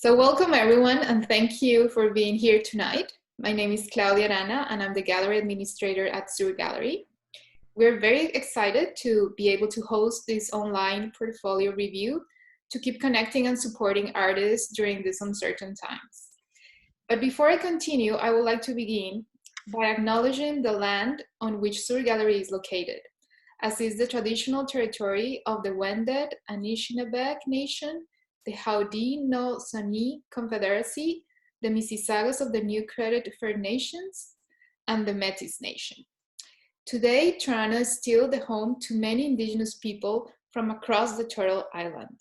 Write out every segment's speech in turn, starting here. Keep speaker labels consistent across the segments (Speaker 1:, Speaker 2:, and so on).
Speaker 1: So welcome everyone, and thank you for being here tonight. My name is Claudia Arana, and I'm the Gallery Administrator at Sur Gallery. We're very excited to be able to host this online portfolio review to keep connecting and supporting artists during these uncertain times. But before I continue, I would like to begin by acknowledging the land on which Sur Gallery is located, as is the traditional territory of the Wendat Anishinaabeg Nation, the Haudenosaunee Confederacy, the Mississaugas of the New Credit First Nations, and the Métis Nation. Today, Toronto is still the home to many Indigenous people from across the Turtle Island.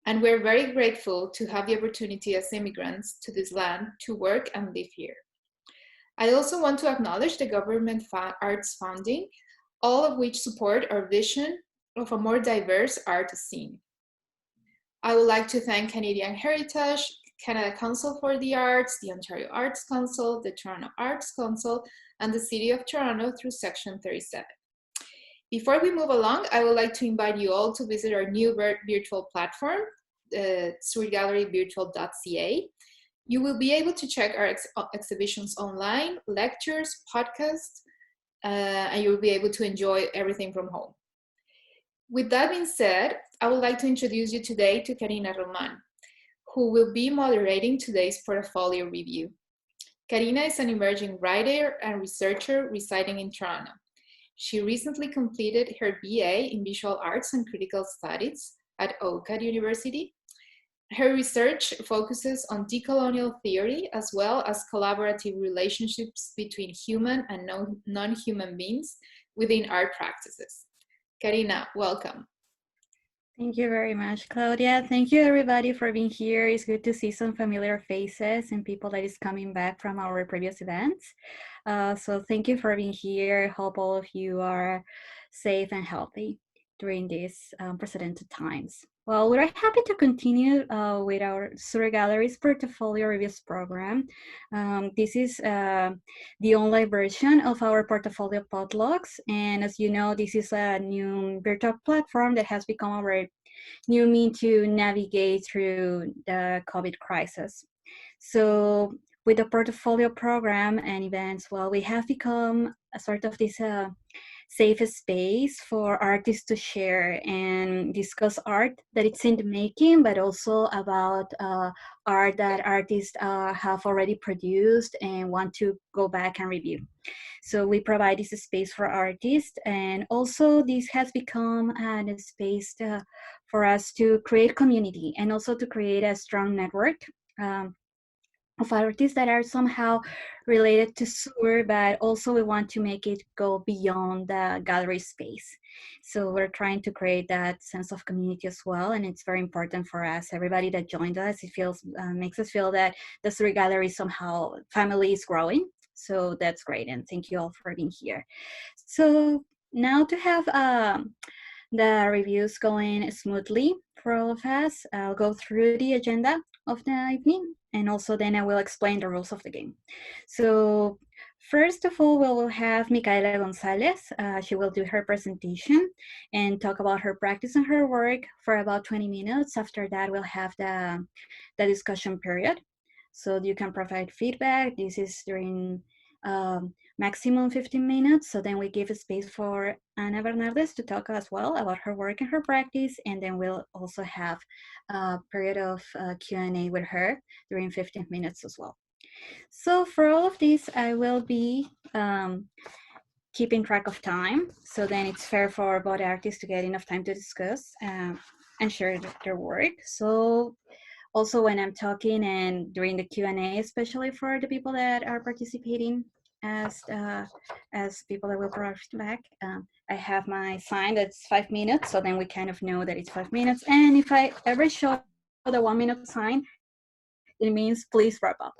Speaker 1: And we're very grateful to have the opportunity as immigrants to this land to work and live here. I also want to acknowledge the government arts funding, all of which support our vision of a more diverse art scene. I would like to thank Canadian Heritage, Canada Council for the Arts, the Ontario Arts Council, the Toronto Arts Council, and the City of Toronto through Section 37. Before we move along, I would like to invite you all to visit our new virtual platform, surgalleryvirtual.ca. You will be able to check our exhibitions online, lectures, podcasts, and you will be able to enjoy everything from home. With that being said, I would like to introduce you today to Karina Roman, who will be moderating today's portfolio review. Karina is an emerging writer and researcher residing in Toronto. She recently completed her BA in Visual Arts and Critical Studies at OCAD University. Her research focuses on decolonial theory as well as collaborative relationships between human and non-human beings within art practices. Karina, welcome.
Speaker 2: Thank you very much, Claudia. Thank you, everybody, for being here. It's good to see some familiar faces and people that is coming back from our previous events. So thank you for being here. Hope all of you are safe and healthy during these unprecedented times. Well, we're happy to continue with our Sur Gallery's Portfolio Reviews program. This is the online version of our portfolio podlogs. And as you know, this is a new virtual platform that has become our new means to navigate through the COVID crisis. So with the portfolio program and events, well, we have become a sort of this safe space for artists to share and discuss art that it's in the making, but also about art that artists have already produced and want to go back and review. So we provide this space for artists, and also this has become a space for us to create community and also to create a strong network of artists that are somehow related to Sur, but also we want to make it go beyond the gallery space. So we're trying to create that sense of community as well, and it's very important for us. Everybody that joined us, it feels makes us feel that the Sur Gallery somehow family is growing. So that's great, and thank you all for being here. So now to have the reviews going smoothly for all of us, I'll go through the agenda of the evening, and also then I will explain the rules of the game. So first of all, we will have Micaela Gonzalez. She will do her presentation and talk about her practice and her work for about 20 minutes. After that, we'll have the discussion period. So you can provide feedback. This is during maximum 15 minutes. So then we give a space for Ana Bernardes to talk as well about her work and her practice. And then we'll also have a period of Q&A with her during 15 minutes as well. So for all of this, I will be keeping track of time. So then it's fair for both artists to get enough time to discuss and share their work. So also when I'm talking and during the Q&A, especially for the people that are participating as people that will provide feedback, I have my sign that's 5 minutes, so then we kind of know that it's 5 minutes. And if I ever show the 1 minute sign, it means please wrap up.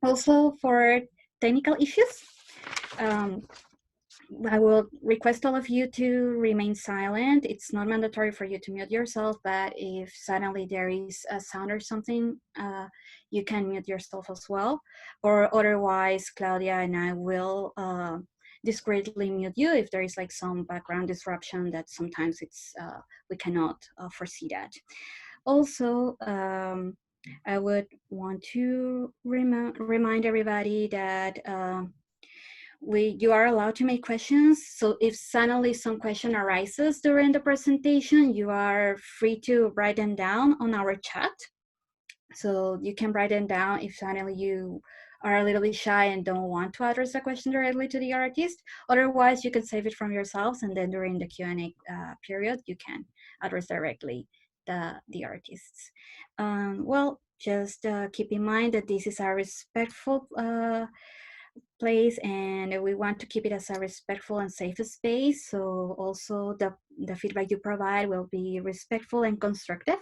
Speaker 2: Also for technical issues, I will request all of you to remain silent. It's not mandatory for you to mute yourself, but if suddenly there is a sound or something, you can mute yourself as well. Or otherwise, Claudia and I will discreetly mute you if there is like some background disruption that sometimes it's we cannot foresee that. Also, I would want to remind everybody that you are allowed to make questions. So if suddenly some question arises during the presentation, you are free to write them down on our chat. So you can write them down if suddenly you are a little bit shy and don't want to address the question directly to the artist. Otherwise, you can save it from yourselves, and then during the Q&A period, you can address directly the artists. Well, just keep in mind that this is a respectful place, and we want to keep it as a respectful and safe space. So also the feedback you provide will be respectful and constructive.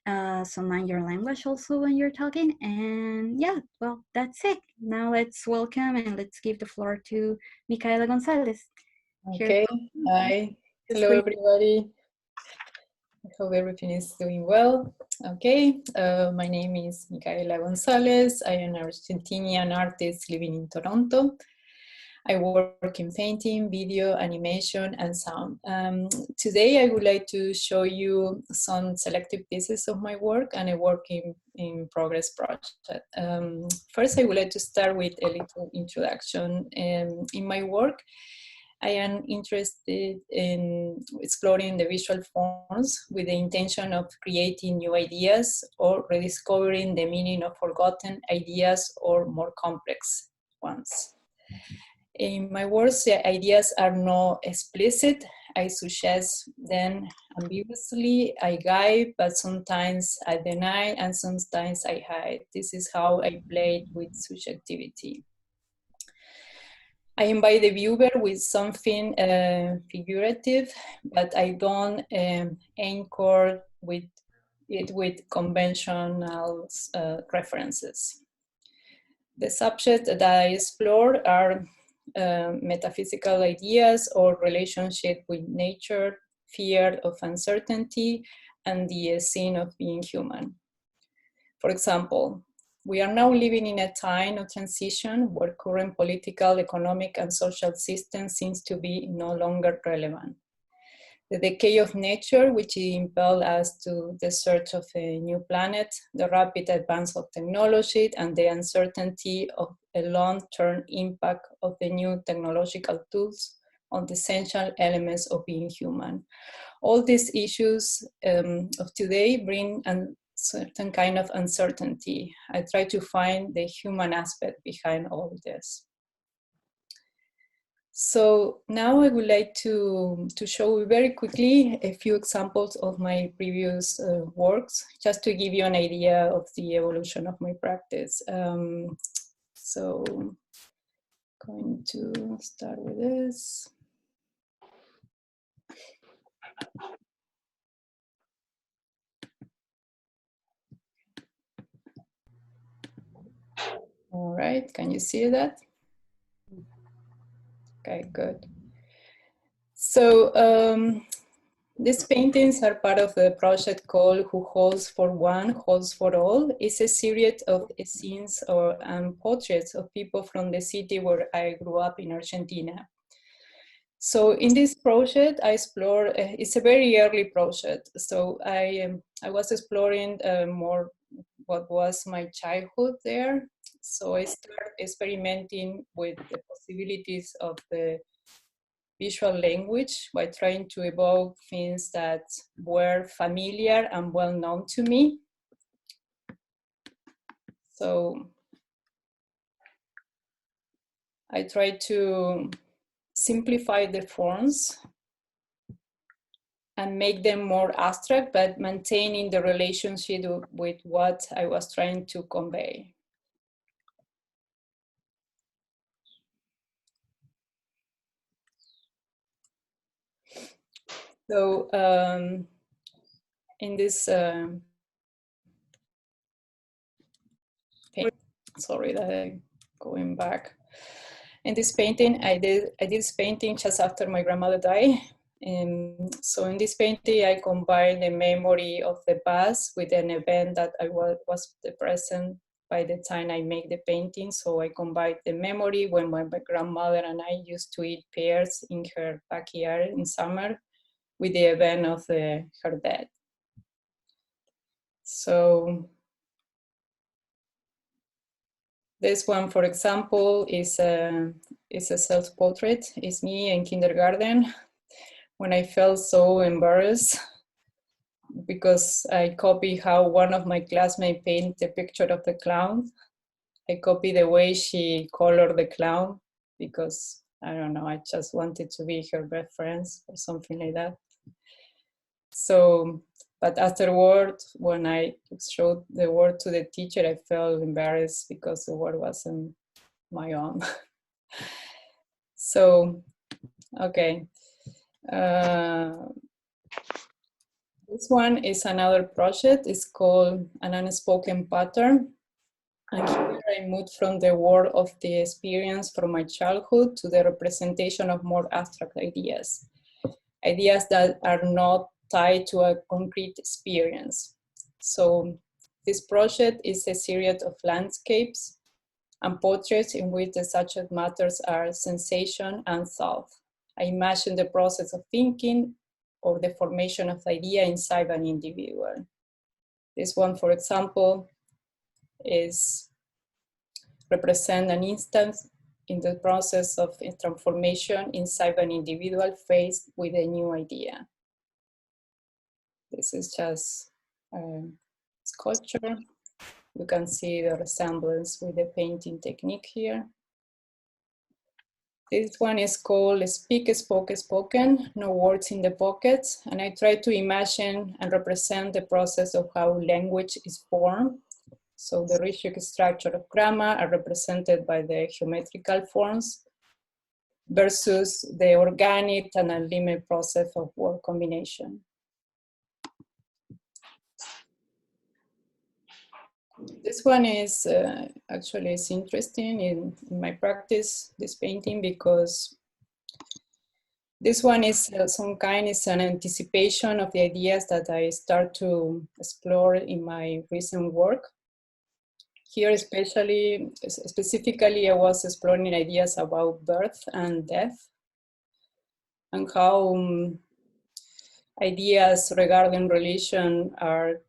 Speaker 2: So mind your language also when you're talking. And yeah, well, that's it. Now let's welcome and let's give the floor to Micaela Gonzalez.
Speaker 3: Okay, hi. Hello, everybody. I hope everything is doing well. Okay, my name is Micaela Gonzalez. I am an Argentinian artist living in Toronto. I work in painting, video, animation, and sound. Today I would like to show you some selected pieces of my work and a work in progress project. First, I would like to start with a little introduction. In my work, I am interested in exploring the visual forms with the intention of creating new ideas or rediscovering the meaning of forgotten ideas or more complex ones. In my works, the ideas are not explicit. I suggest them ambiguously, I guide, but sometimes I deny and sometimes I hide. This is how I play with subjectivity. I invite the viewer with something figurative, but I don't anchor with it with conventional references. The subjects that I explore are metaphysical ideas or relationship with nature, fear of uncertainty, and the sin of being human. For example, we are now living in a time of transition where current political, economic, and social systems seems to be no longer relevant. The decay of nature, which impelled us to the search of a new planet, the rapid advance of technology, and the uncertainty of a long-term impact of the new technological tools on the essential elements of being human. All these issues of today bring a certain kind of uncertainty. I try to find the human aspect behind all this. So now I would like to show you very quickly a few examples of my previous works, just to give you an idea of the evolution of my practice. So going to start with this. All right, can you see that? Okay, good. So these paintings are part of a project called Who Holds for One, Holds for All. It's a series of scenes and portraits of people from the city where I grew up in Argentina. So in this project, I explore, it's a very early project. So I was exploring more what was my childhood there. So I started experimenting with the possibilities of the visual language by trying to evoke things that were familiar and well known to me. So I tried to simplify the forms and make them more abstract, but maintaining the relationship with what I was trying to convey. So in this sorry that I'm going back. In this painting, I did this painting just after my grandmother died. So in this painting, I combined the memory of the past with an event that I was the present by the time I make the painting. So I combined the memory when my grandmother and I used to eat pears in her backyard in summer with the event of her death. So this one, for example, is a self-portrait. It's me in kindergarten when I felt so embarrassed because I copied how one of my classmates painted a picture of the clown. I copied the way she colored the clown because, I don't know, I just wanted to be her best friends or something like that. So, but afterward, when I showed the work to the teacher, I felt embarrassed because the work wasn't my own. So, okay. This one is another project. It's called An Unspoken Pattern. And here I moved from the world of the experience from my childhood to the representation of more abstract ideas. Ideas that are not tied to a concrete experience. So this project is a series of landscapes and portraits in which the subject matters are sensation and thought. I imagine the process of thinking or the formation of the idea inside an individual. This one, for example, is represent an instance in the process of transformation inside an individual faced with a new idea. This is just a sculpture. You can see the resemblance with the painting technique here. This one is called Speak, Spoke, Spoken, No Words in the Pockets. And I try to imagine and represent the process of how language is formed. So the ritual structure of grammar are represented by the geometrical forms versus the organic and unlimited process of word combination. This one is actually is interesting in my practice, this painting, because this one is some kind, is an anticipation of the ideas that I start to explore in my recent work. Here, specifically, I was exploring ideas about birth and death and how ideas regarding religion are,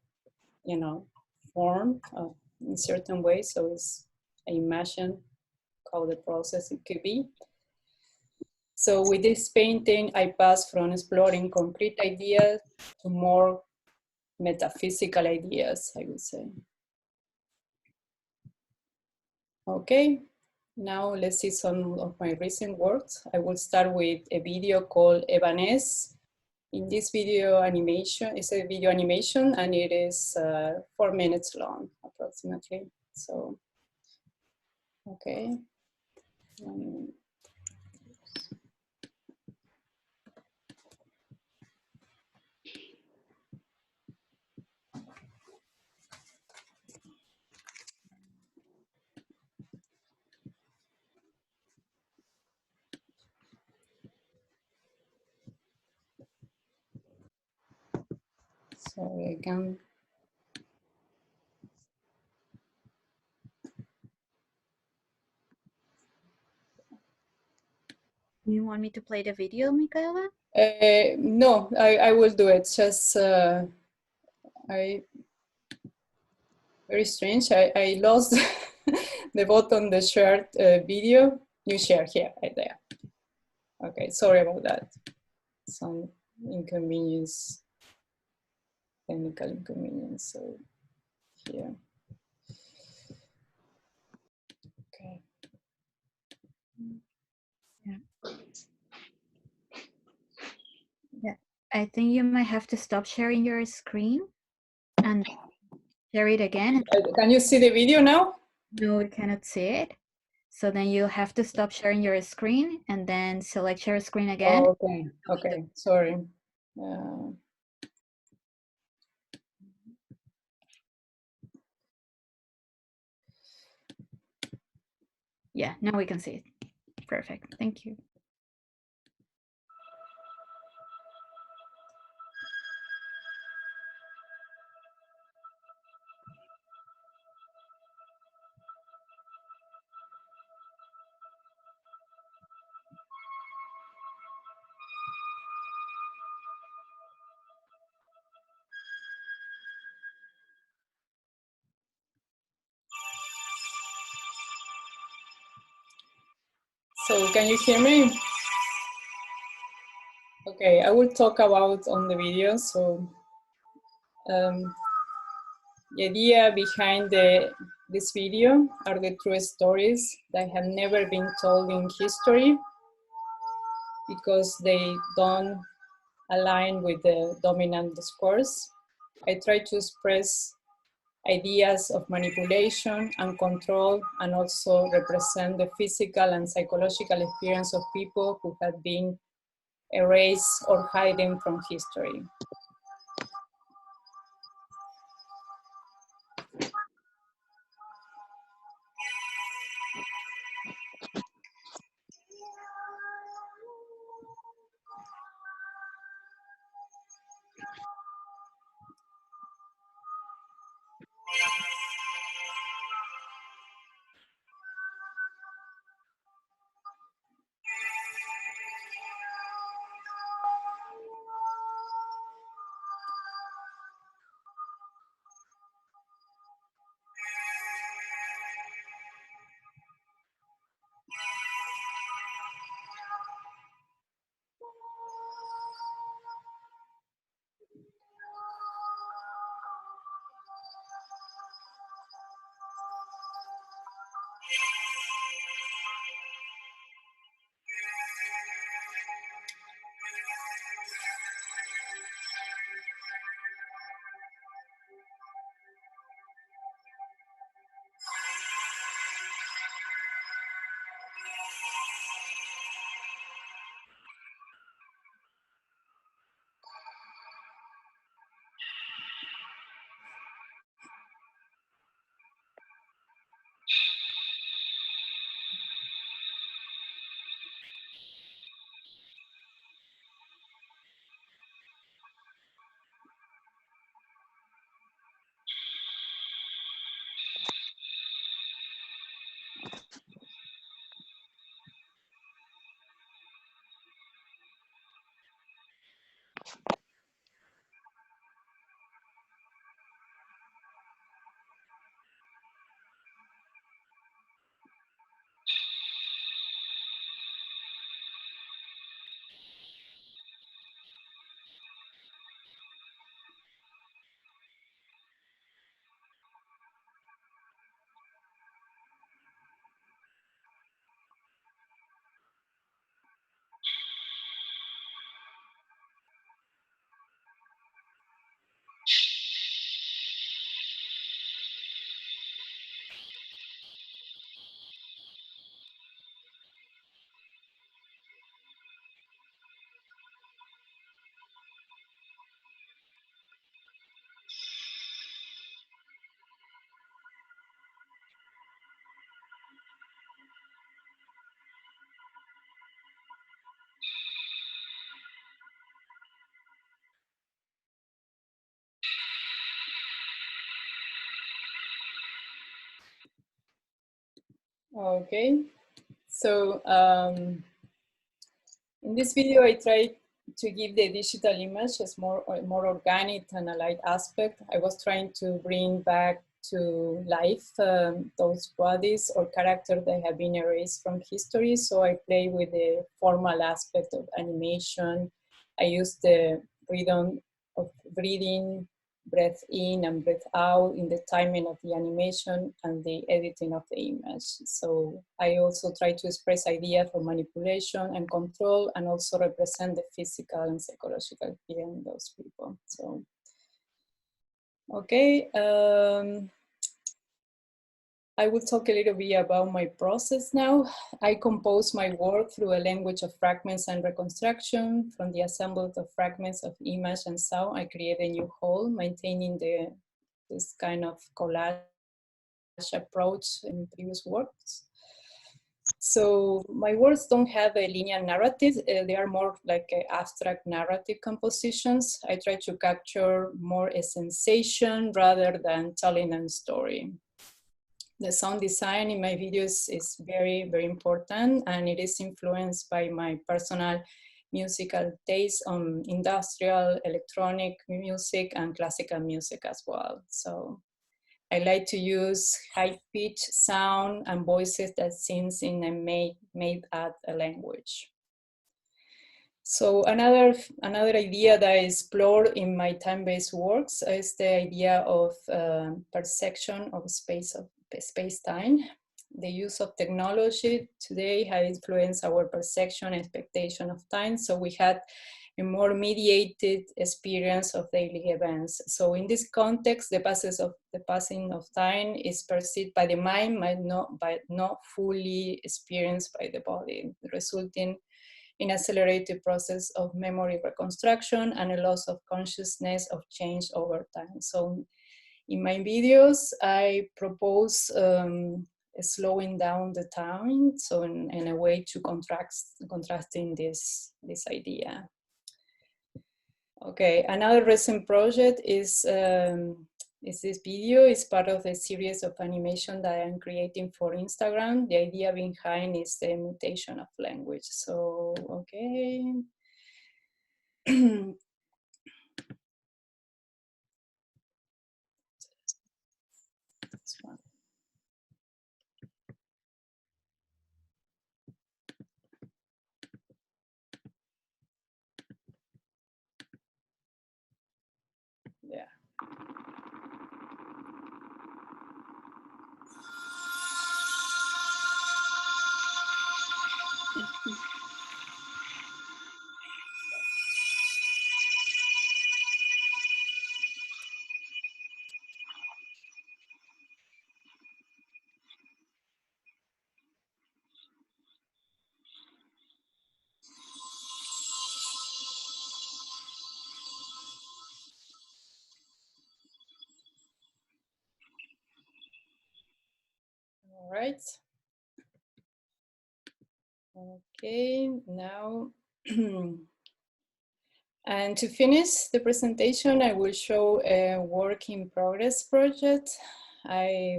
Speaker 3: formed in certain ways. So I imagine how the process it could be. So with this painting, I passed from exploring concrete ideas to more metaphysical ideas, I would say. Okay, now let's see some of my recent works. I will start with a video called Evanes. In this video animation, it's a video animation and it is 4 minutes long, approximately. So, okay. Sorry, again.
Speaker 2: You want me to play the video, Michaela?
Speaker 3: No, I will do it. Just very strange. I lost the button, the shared video. You share here, right there. Okay, sorry about that. Some inconvenience, technical inconvenience. So here. Okay.
Speaker 2: Yeah, I think you might have to stop sharing your screen and share it again.
Speaker 3: Can you see the video now?
Speaker 2: No, we cannot see it. So then you have to stop sharing your screen and then select share screen again.
Speaker 3: Oh, okay, okay, sorry.
Speaker 2: Yeah, now we can see it. Perfect, thank you.
Speaker 3: So can you hear me? Okay, I will talk about on the video. So the idea behind this video are the true stories that have never been told in history because they don't align with the dominant discourse. I try to express ideas of manipulation and control and also represent the physical and psychological experience of people who have been erased or hidden from history. Okay, so in this video, I try to give the digital image as more organic and a light aspect. I was trying to bring back to life those bodies or characters that have been erased from history. So I play with the formal aspect of animation. I use the rhythm of breathing, breath in and breath out in the timing of the animation and the editing of the image. So I also try to express ideas for manipulation and control and also represent the physical and psychological fear in those people. So, okay. I will talk a little bit about my process now. I compose my work through a language of fragments and reconstruction. From the assemblage of fragments of image and sound, I create a new whole, maintaining this kind of collage approach in previous works. So my works don't have a linear narrative. They are more like abstract narrative compositions. I try to capture more a sensation rather than telling a story. The sound design in my videos is very, very important, and it is influenced by my personal musical taste on industrial, electronic music, and classical music as well. So I like to use high pitch sound and voices that seems in a made up language. So another idea that I explore in my time-based works is the idea of perception of space-time. The use of technology today has influenced our perception and expectation of time. So we had a more mediated experience of daily events. So in this context, the passing of time is perceived by the mind, but not fully experienced by the body, resulting in accelerated process of memory reconstruction and a loss of consciousness of change over time. So in my videos, I propose slowing down the time, so in a way to contrasting this idea. Okay, another recent project is this video. Is part of a series of animation that I'm creating for Instagram. The idea behind is the mutation of language. So, okay. This one. Yeah. All right. Okay, now, and to finish the presentation, I will show a work in progress project. I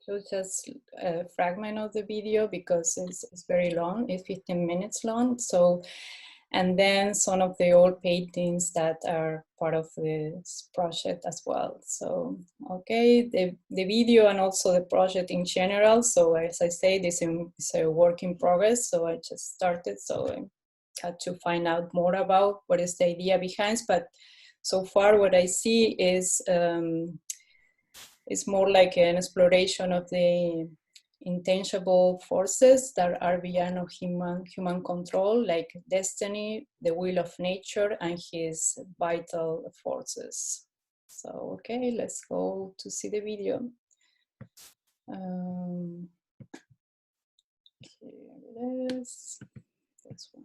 Speaker 3: show just a fragment of the video because it's very long, it's 15 minutes long. So, and then some of the old paintings that are part of this project as well. So, okay, the video and also the project in general. So as I say, this is a work in progress. So I just started, so I had to find out more about what is the idea behind, but so far what I see is it's more like an exploration of the intangible forces that are beyond of human control, like destiny, the will of nature, and his vital forces. So, okay, let's go to see the video. Here it is. This one.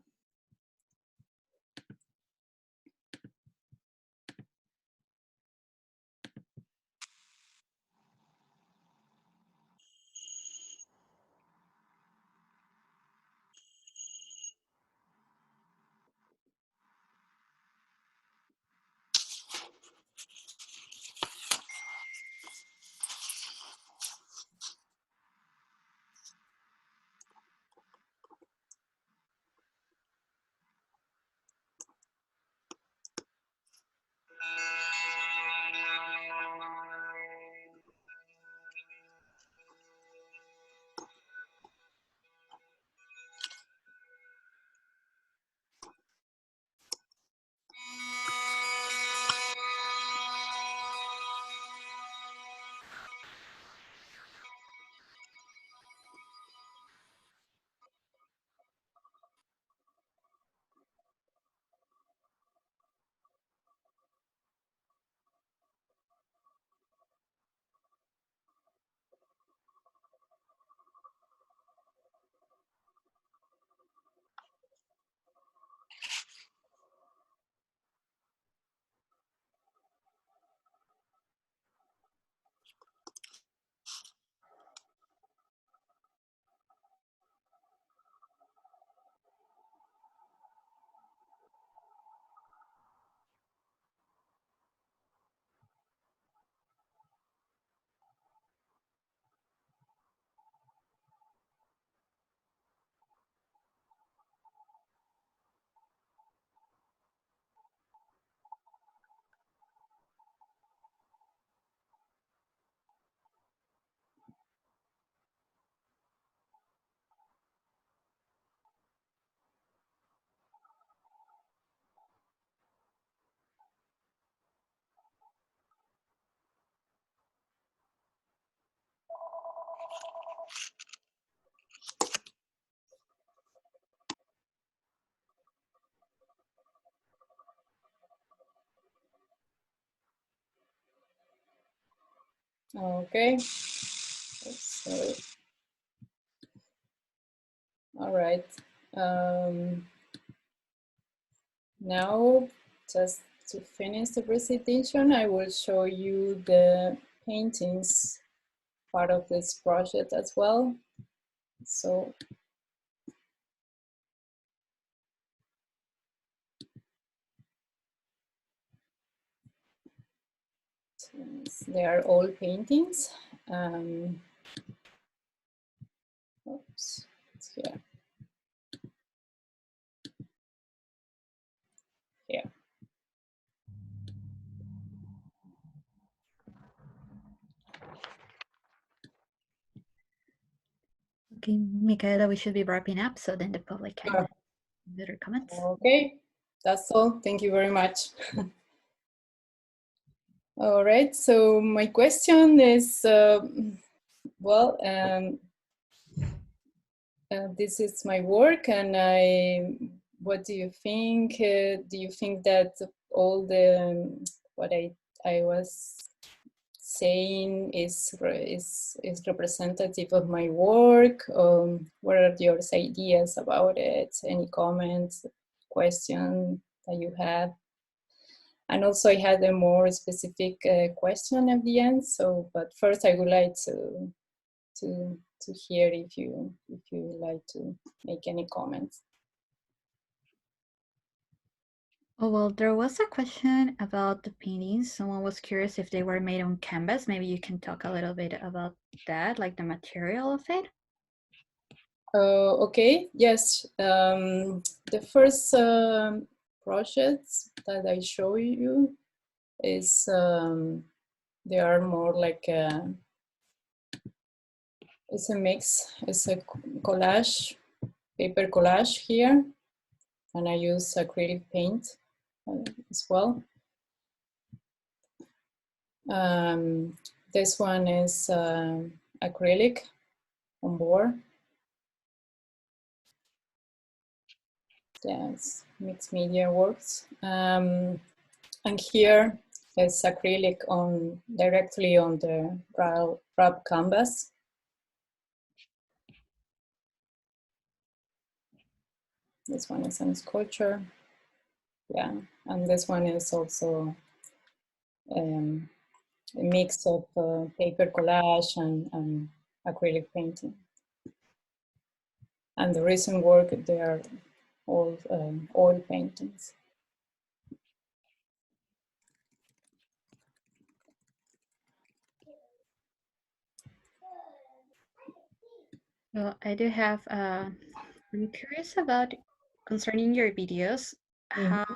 Speaker 3: Okay. So, all right. Now, just to finish the presentation, I will show you the paintings part of this project as well. So, they are all paintings. Oops, it's here. Here.
Speaker 2: Okay, Michaela, we should be wrapping up so then the public can better comments.
Speaker 3: Okay, that's all. Thank you very much. All right, so my question is, this is my work, and what do you think? Do you think that all the what I was saying is representative of my work? What are your ideas about it? Any comments, question that you have? And also I had a more specific question at the end. So, but first I would like to hear if you would like to make any comments.
Speaker 2: Oh, well, there was a question about the paintings. Someone was curious if they were made on canvas. Maybe you can talk a little bit about that, like the material of it.
Speaker 3: Okay, yes. The first projects that I show you is they are more like it's a mix. It's a collage, paper collage here, and I use acrylic paint as well. This one is acrylic on board. Yes, mixed media works. And here is acrylic on directly on the wrap canvas. This one is on sculpture. Yeah, and this one is also a mix of paper collage and acrylic painting. And the recent work, they are all oil paintings.
Speaker 2: Well, I do have, I'm curious about concerning your videos, how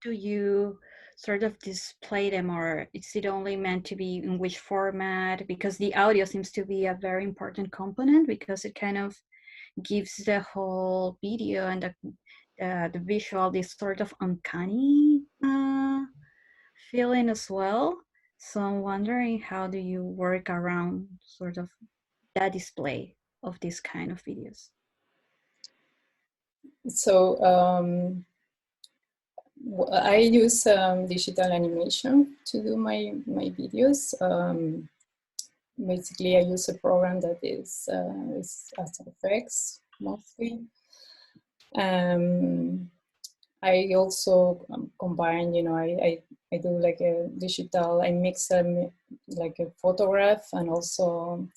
Speaker 2: do you sort of display them, or is it only meant to be in which format? Because the audio seems to be a very important component because it kind of gives the whole video and the visual this sort of uncanny feeling as well. So I'm wondering, how do you work around sort of that display of this kind of videos?
Speaker 3: So I use digital animation to do my videos. Basically, I use a program that is After Effects mostly. I also combine, you know, I do like a digital, I mix like a photograph and also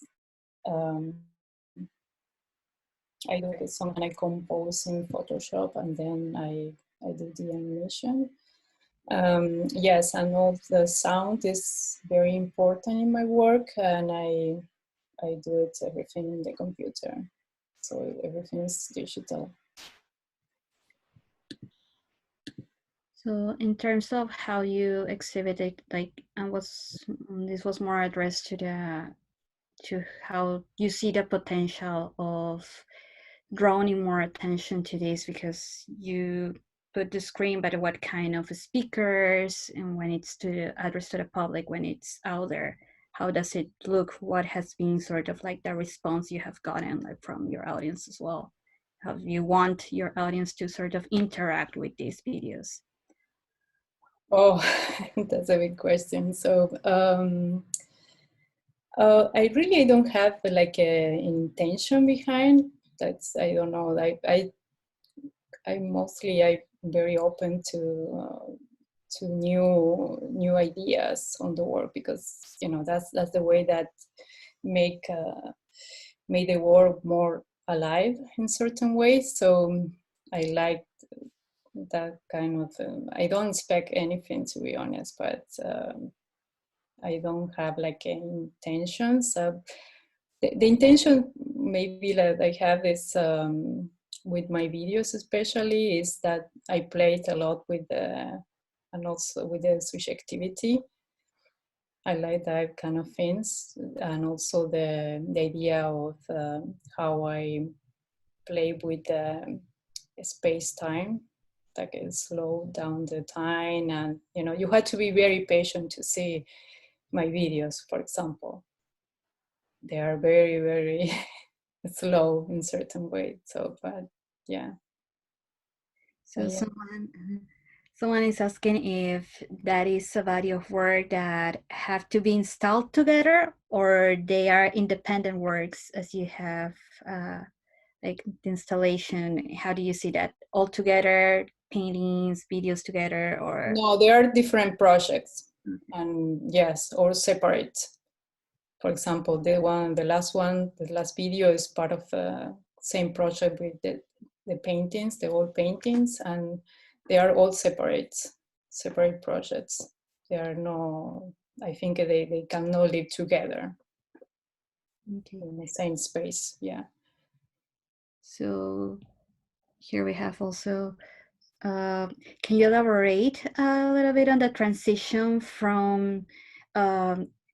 Speaker 3: I do the song and I compose in Photoshop and then I do the animation. Yes, and all the sound is very important in my work, and I do it everything in the computer, so everything is digital.
Speaker 2: So in terms of how you exhibit it, like, and this was more addressed to how you see the potential of drawing more attention to this, because you put the screen, but what kind of speakers, and when it's to address to the public, when it's out there, how does it look? What has been sort of like the response you have gotten like from your audience as well? How you want your audience to sort of interact with these videos?
Speaker 3: Oh, that's a big question. So I really don't have like an intention behind. That's, I don't know. Like I'm very open to new ideas on the work, because that's the way that make make the work more alive in certain ways. So I like that kind of. I don't expect anything, to be honest, but I don't have like any intentions. The intention maybe that I have is with my videos especially is that I play it a lot with the, and also with the subjectivity. I like that kind of things, and also the idea of how I play with the space time, like slow down the time, and you had to be very patient to see my videos, for example. They are very, very slow in certain way. So, but yeah.
Speaker 2: So
Speaker 3: Yeah.
Speaker 2: someone is asking if that is a body of work that have to be installed together, or they are independent works, as you have like the installation. How do you see that? All together, paintings, videos together, or?
Speaker 3: No, they are different projects,
Speaker 2: Okay.
Speaker 3: and yes, or separate. For example, the last video is part of the same project with the paintings, the old paintings, and they are all separate projects. They are no, I think they cannot live together
Speaker 2: Okay.
Speaker 3: in the same space. Yeah.
Speaker 2: So here we have also, can you elaborate a little bit on the transition from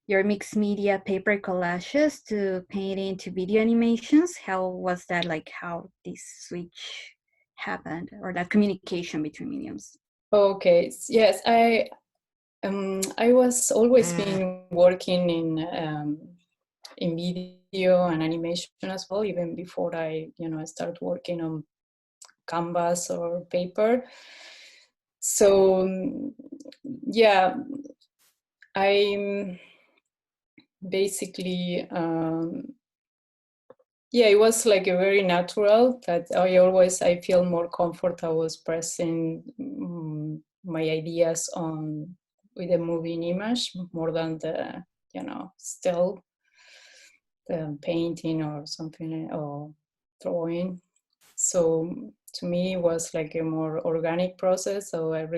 Speaker 2: your mixed media paper collages to painting to video animations? How was that, like how this switch happened, or that communication between mediums?
Speaker 3: Okay. Yes, I was always been working in video and animation as well, even before I started working on canvas or paper. So yeah, I basically yeah, it was like a very natural that I feel more comfortable expressing my ideas on with a moving image more than the still the painting or something or drawing. So to me, it was like a more organic process. So at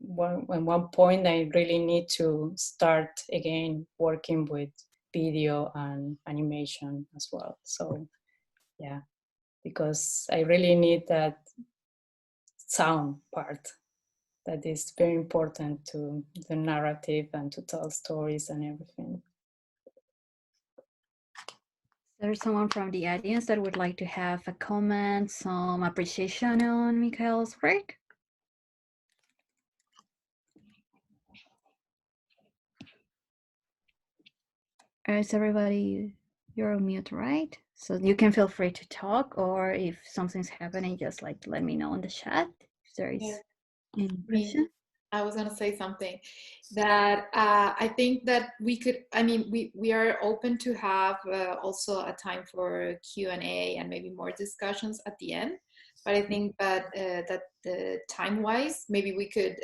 Speaker 3: one point, I really need to start again working with video and animation as well. So yeah, because I really need that sound part that is very important to the narrative and to tell stories and everything.
Speaker 2: There's someone from the audience that would like to have a comment, some appreciation on Mikhail's work. Is everybody, you're on mute, right? So you can feel free to talk, or if something's happening, just like let me know in the chat if there is any question.
Speaker 1: I was going to say something that I think that we could, I mean, we are open to have also a time for Q&A and maybe more discussions at the end. But I think that time-wise, maybe we could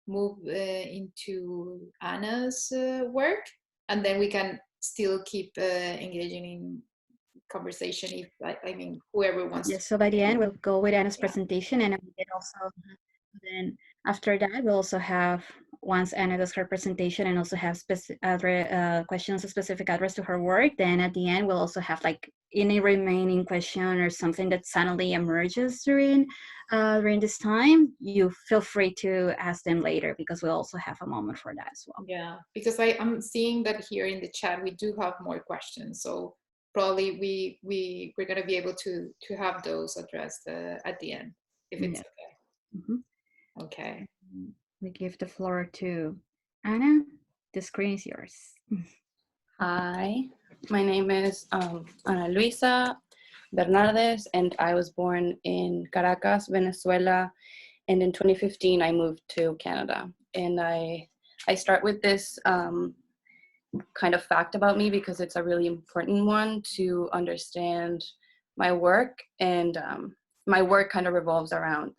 Speaker 1: move into Anna's work, and then we can still keep engaging in conversation if, I mean, whoever wants
Speaker 2: Yes, so by the end, we'll go with Anna's presentation, and we also then after that, we'll also have, once Anna does her presentation and also have questions, a specific address to her work, then at the end, we'll also have like any remaining question or something that suddenly emerges during this time. You feel free to ask them later, because we'll also have a moment for that as well.
Speaker 1: Yeah, because I'm seeing that here in the chat, we do have more questions. So probably we're going to be able to have those addressed at the end, if it's okay. Okay.
Speaker 2: We give the floor to Anna. The screen is yours.
Speaker 4: Hi, my name is Ana Luisa Bernardes, and I was born in Caracas, Venezuela. And in 2015, I moved to Canada. And I start with this kind of fact about me because it's a really important one to understand my work. And my work kind of revolves around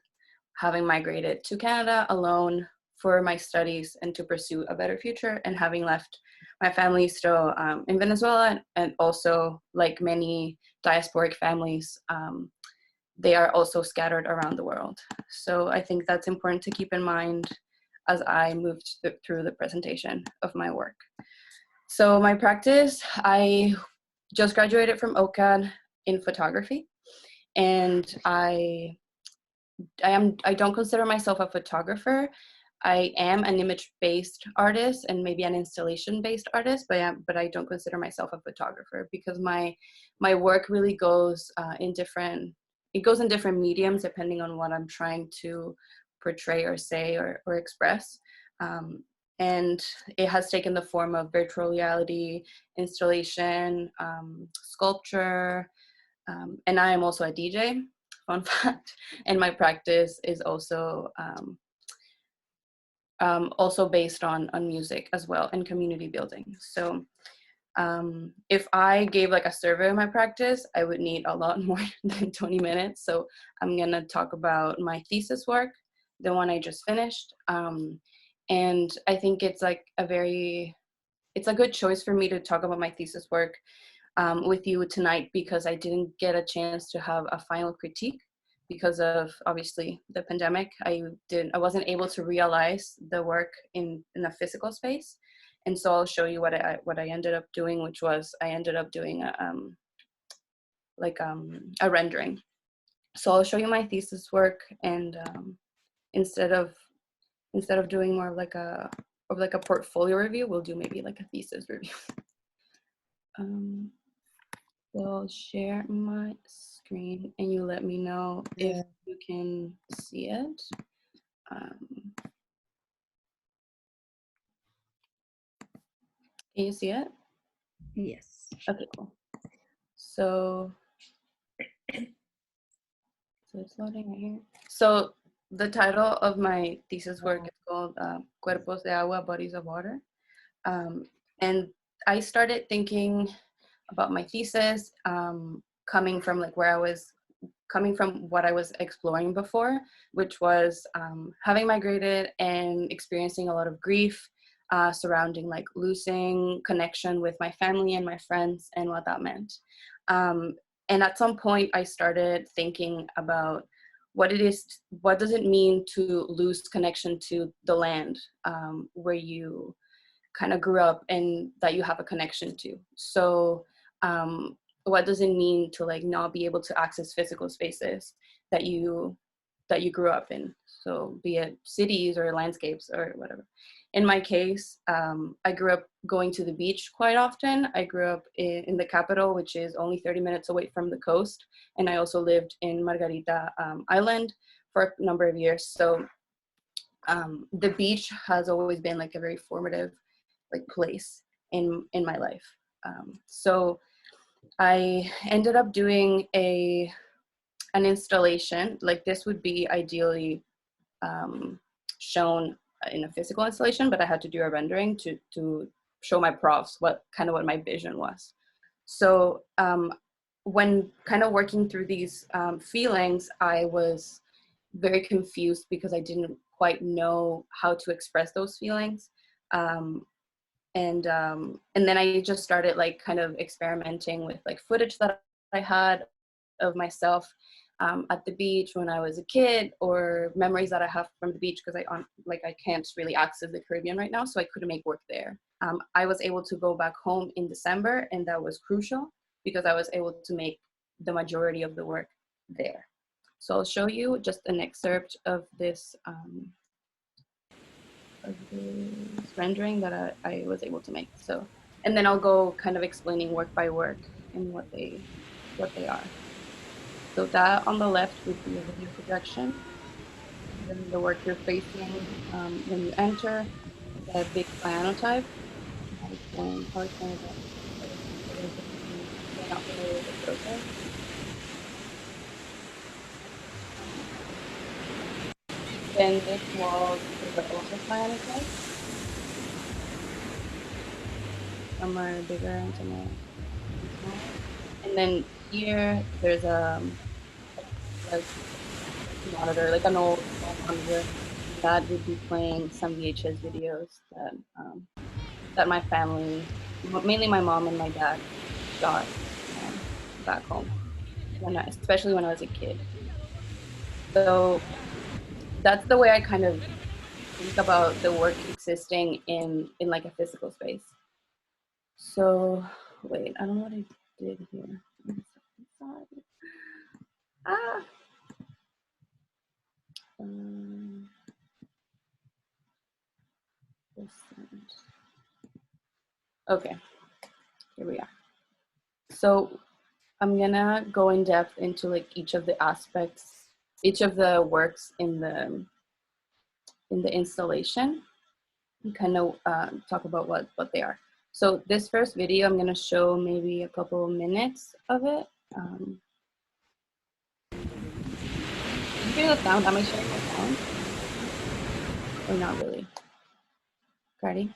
Speaker 4: having migrated to Canada alone for my studies and to pursue a better future, and having left my family still in Venezuela, and also, like many diasporic families, they are also scattered around the world. So I think that's important to keep in mind as I moved through the presentation of my work. So my practice, I just graduated from OCAD in photography, and I don't consider myself a photographer. I am an image-based artist and maybe an installation-based artist, but I don't consider myself a photographer because my work really goes in different mediums depending on what I'm trying to portray or say or express. And it has taken the form of virtual reality, installation, sculpture, and I am also a DJ, fun fact. And my practice is also also based on music as well and community building. So if I gave like a survey of my practice, I would need a lot more than 20 minutes. So I'm gonna talk about my thesis work, the one I just finished. And I think it's like it's a good choice for me to talk about my thesis work with you tonight because I didn't get a chance to have a final critique because of obviously the pandemic. I wasn't able to realize the work in a physical space, and so I'll show you what I ended up doing, which was I ended up doing a rendering. So I'll show you my thesis work, and instead of doing more of like a portfolio review, we'll do maybe like a thesis review. So I'll share my screen and you let me know if you can see it. Can you see it?
Speaker 2: Yes.
Speaker 4: Okay, cool. So it's loading right here. So the title of my thesis work is called Cuerpos de Agua, Bodies of Water. And I started thinking about my thesis coming from like what I was exploring before, which was having migrated and experiencing a lot of grief surrounding like losing connection with my family and my friends and what that meant. And at some point I started thinking about what does it mean to lose connection to the land where you kind of grew up and that you have a connection to. So what does it mean to like not be able to access physical spaces that you grew up in? So be it cities or landscapes or whatever. In my case, I grew up going to the beach quite often. I grew up in the capital, which is only 30 minutes away from the coast. And I also lived in Margarita Island for a number of years. So the beach has always been like a very formative like place in my life. So I ended up doing an installation. Like this would be ideally shown in a physical installation, but I had to do a rendering to show my profs what my vision was. So when kind of working through these feelings, I was very confused because I didn't quite know how to express those feelings. And then I just started like kind of experimenting with like footage that I had of myself at the beach when I was a kid, or memories that I have from the beach because I can't really access the Caribbean right now, so I couldn't make work there. I was able to go back home in December, and that was crucial because I was able to make the majority of the work there. So I'll show you just an excerpt of this rendering that I was able to make. So, and then I'll go kind of explaining work by work and what they are. So that on the left would be a video projection. Then the work you're facing when you enter, the big cyanotype. That is in Park, Canada. For those of you who are not familiar with the process. Then this wall, these are also cyanotypes. Some are bigger and some are smaller. And then here, there's like monitor, like an old phone monitor that would be playing some VHS videos that my family, mainly my mom and my dad, got back home, especially when I was a kid. So that's the way I kind of think about the work existing in like a physical space. So wait, I don't know what I did here. Ah. Okay, here we are. So I'm gonna go in depth into like each of the aspects, each of the works in the installation, and kind of talk about what they are. So this first video, I'm gonna show maybe a couple of minutes of it. You hear the sound? Am I showing the sound? Or not really? Cardi?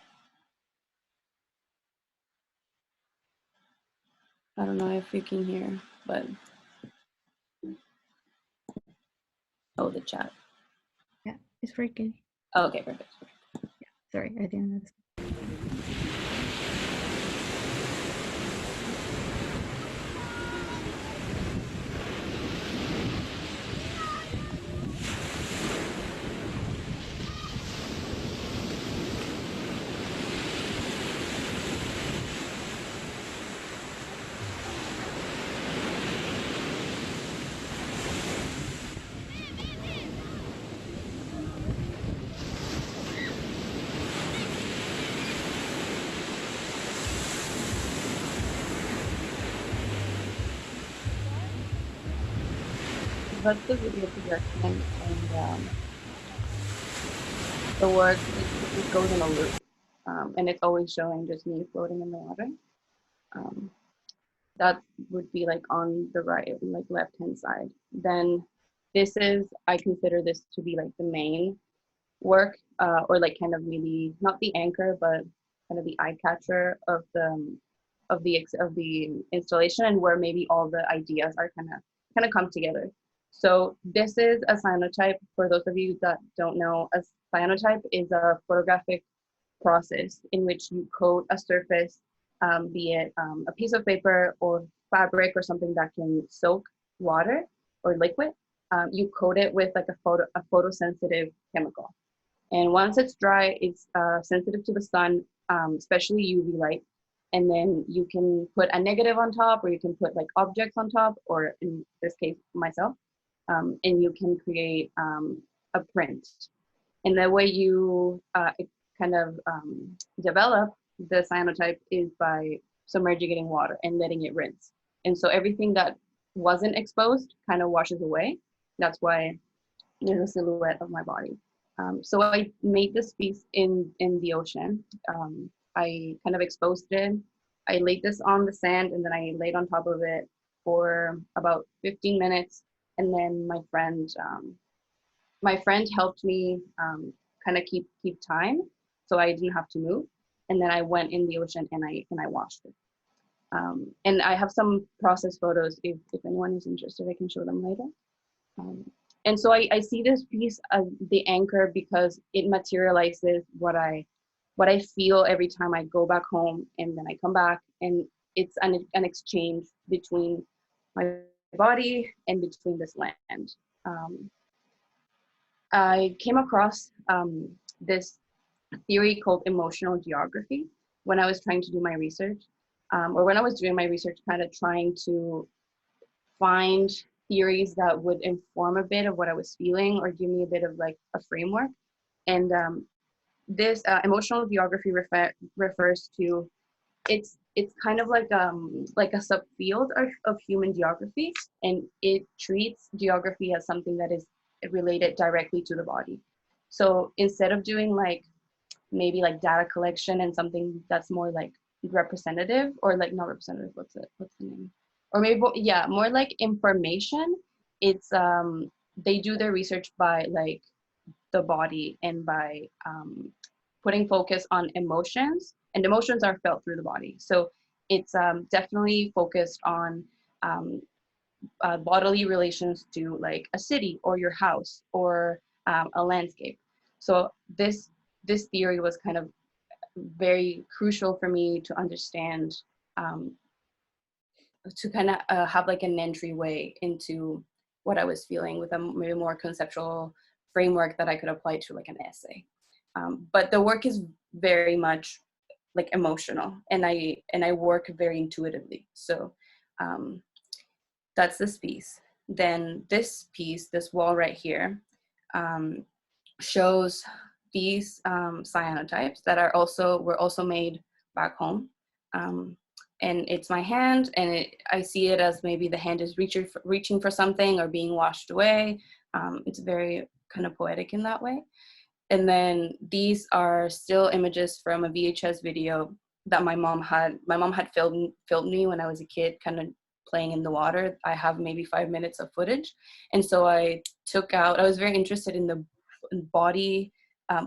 Speaker 4: I don't know if you can hear, but oh, the chat.
Speaker 2: Yeah, it's working.
Speaker 4: Oh, okay, perfect.
Speaker 2: Yeah, sorry, I didn't notice.
Speaker 4: That's the video projection, and the work it goes in a loop, and it's always showing just me floating in the water. That would be like on the right, like left hand side. Then this is, I consider this to be like the main work, or like kind of maybe not the anchor, but kind of the eye catcher of the installation, and where maybe all the ideas are kind of come together. So this is a cyanotype. For those of you that don't know, a cyanotype is a photographic process in which you coat a surface, be it a piece of paper or fabric or something that can soak water or liquid. You coat it with like a photosensitive chemical. And once it's dry, it's sensitive to the sun, especially UV light. And then you can put a negative on top, or you can put like objects on top, or in this case, myself, and you can create a print. And the way you kind of develop the cyanotype is by submerging it in water and letting it rinse. And so everything that wasn't exposed kind of washes away. That's why there's a silhouette of my body. So I made this piece in the ocean. I kind of exposed it. I laid this on the sand, and then I laid on top of it for about 15 minutes. And then my friend helped me kind of keep time, so I didn't have to move. And then I went in the ocean and I washed it. And I have some process photos. If anyone is interested, I can show them later. And so I see this piece as the anchor because it materializes what I feel every time I go back home, and then I come back, and it's an exchange between my body and between this land. I came across this theory called emotional geography when I was trying to do my research, or when I was doing my research, kind of trying to find theories that would inform a bit of what I was feeling or give me a bit of like a framework. And this emotional geography refers to, it's kind of like a subfield of human geography, and it treats geography as something that is related directly to the body. So instead of doing like maybe like data collection and something that's more like representative, or like not representative, what's the name, or maybe, yeah, more like information. It's they do their research by like the body and by putting focus on emotions, and emotions are felt through the body. So it's definitely focused on bodily relations to like a city or your house or a landscape. So this theory was kind of very crucial for me to understand, to kind of have like an entryway into what I was feeling with a maybe more conceptual framework that I could apply to like an essay. But the work is very much like emotional, and I work very intuitively. So that's this piece. Then this piece, this wall right here, shows these cyanotypes that were also made back home. And it's my hand, and I see it as maybe the hand is reaching for something or being washed away. It's very kind of poetic in that way. And then these are still images from a VHS video that my mom had filmed me when I was a kid, kind of playing in the water. I have maybe 5 minutes of footage. And so I was very interested in the body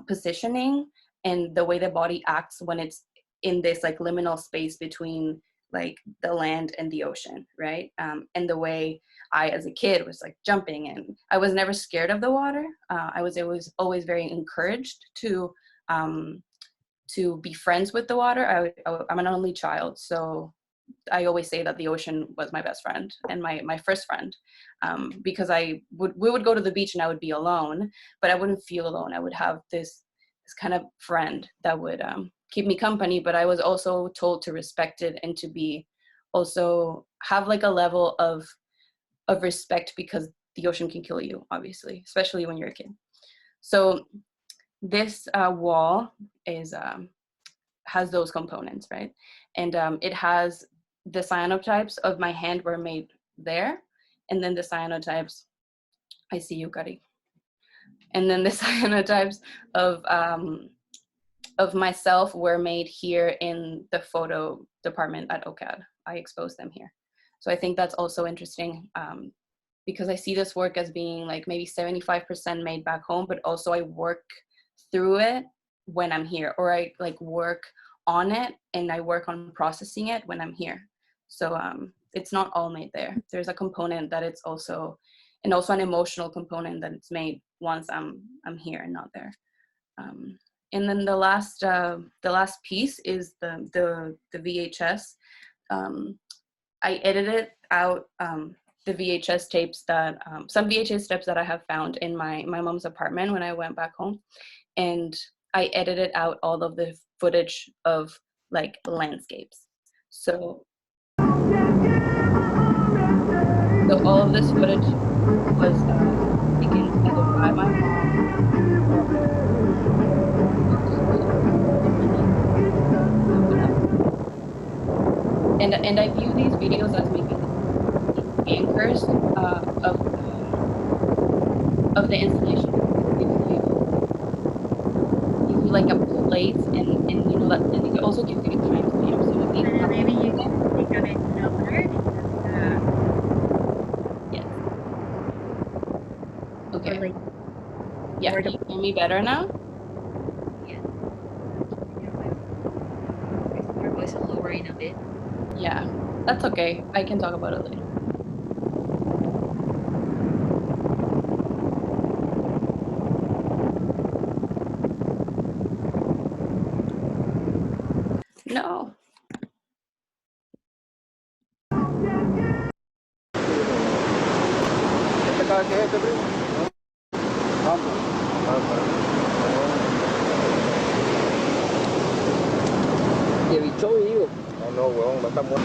Speaker 4: positioning and the way the body acts when it's in this like liminal space between like the land and the ocean, right? And the way I, as a kid, was like jumping, and I was never scared of the water. I was always very encouraged to be friends with the water. I'm an only child, so I always say that the ocean was my best friend and my first friend, because we would go to the beach and I would be alone, but I wouldn't feel alone. I would have this kind of friend that would keep me company, but I was also told to respect it and to be also have like a level of respect, because the ocean can kill you, obviously, especially when you're a kid. So this wall has those components, right? And it has the cyanotypes of my hand were made there, and then the cyanotypes, I see you, Kari. And then the cyanotypes of myself were made here in the photo department at OCAD. I exposed them here. So I think that's also interesting, because I see this work as being like maybe 75% made back home, but also I work through it when I'm here, or I like work on it and I work on processing it when I'm here. So it's not all made there. There's a component that it's also, and also an emotional component that it's made once I'm here and not there. And then the last piece is the VHS. I edited out the VHS tapes that some VHS tapes that I have found in my mom's apartment when I went back home, and I edited out all of the footage of like landscapes. So all of this footage was taken either by my mom or and I view these videos as maybe anchors of the installation. Give you like a place, and you know that, and it also gives you time to be observing.
Speaker 2: Maybe you can speak a bit louder.
Speaker 4: Yes. Okay.
Speaker 2: Like,
Speaker 4: yeah, can you hear me better now?
Speaker 2: Yeah. Your voice is lowering a bit.
Speaker 4: Yeah, that's okay. I can talk about it later. No.
Speaker 5: ¿Y bicho vivo? No, huevón, no está muerto.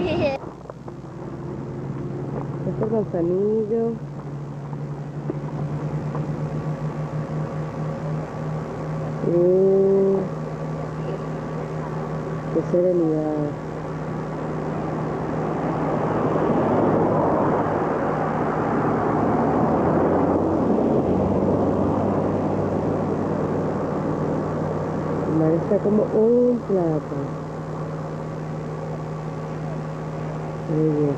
Speaker 6: Este es manzanillo. Qué serenidad. El mar está como un plato. Muy bien.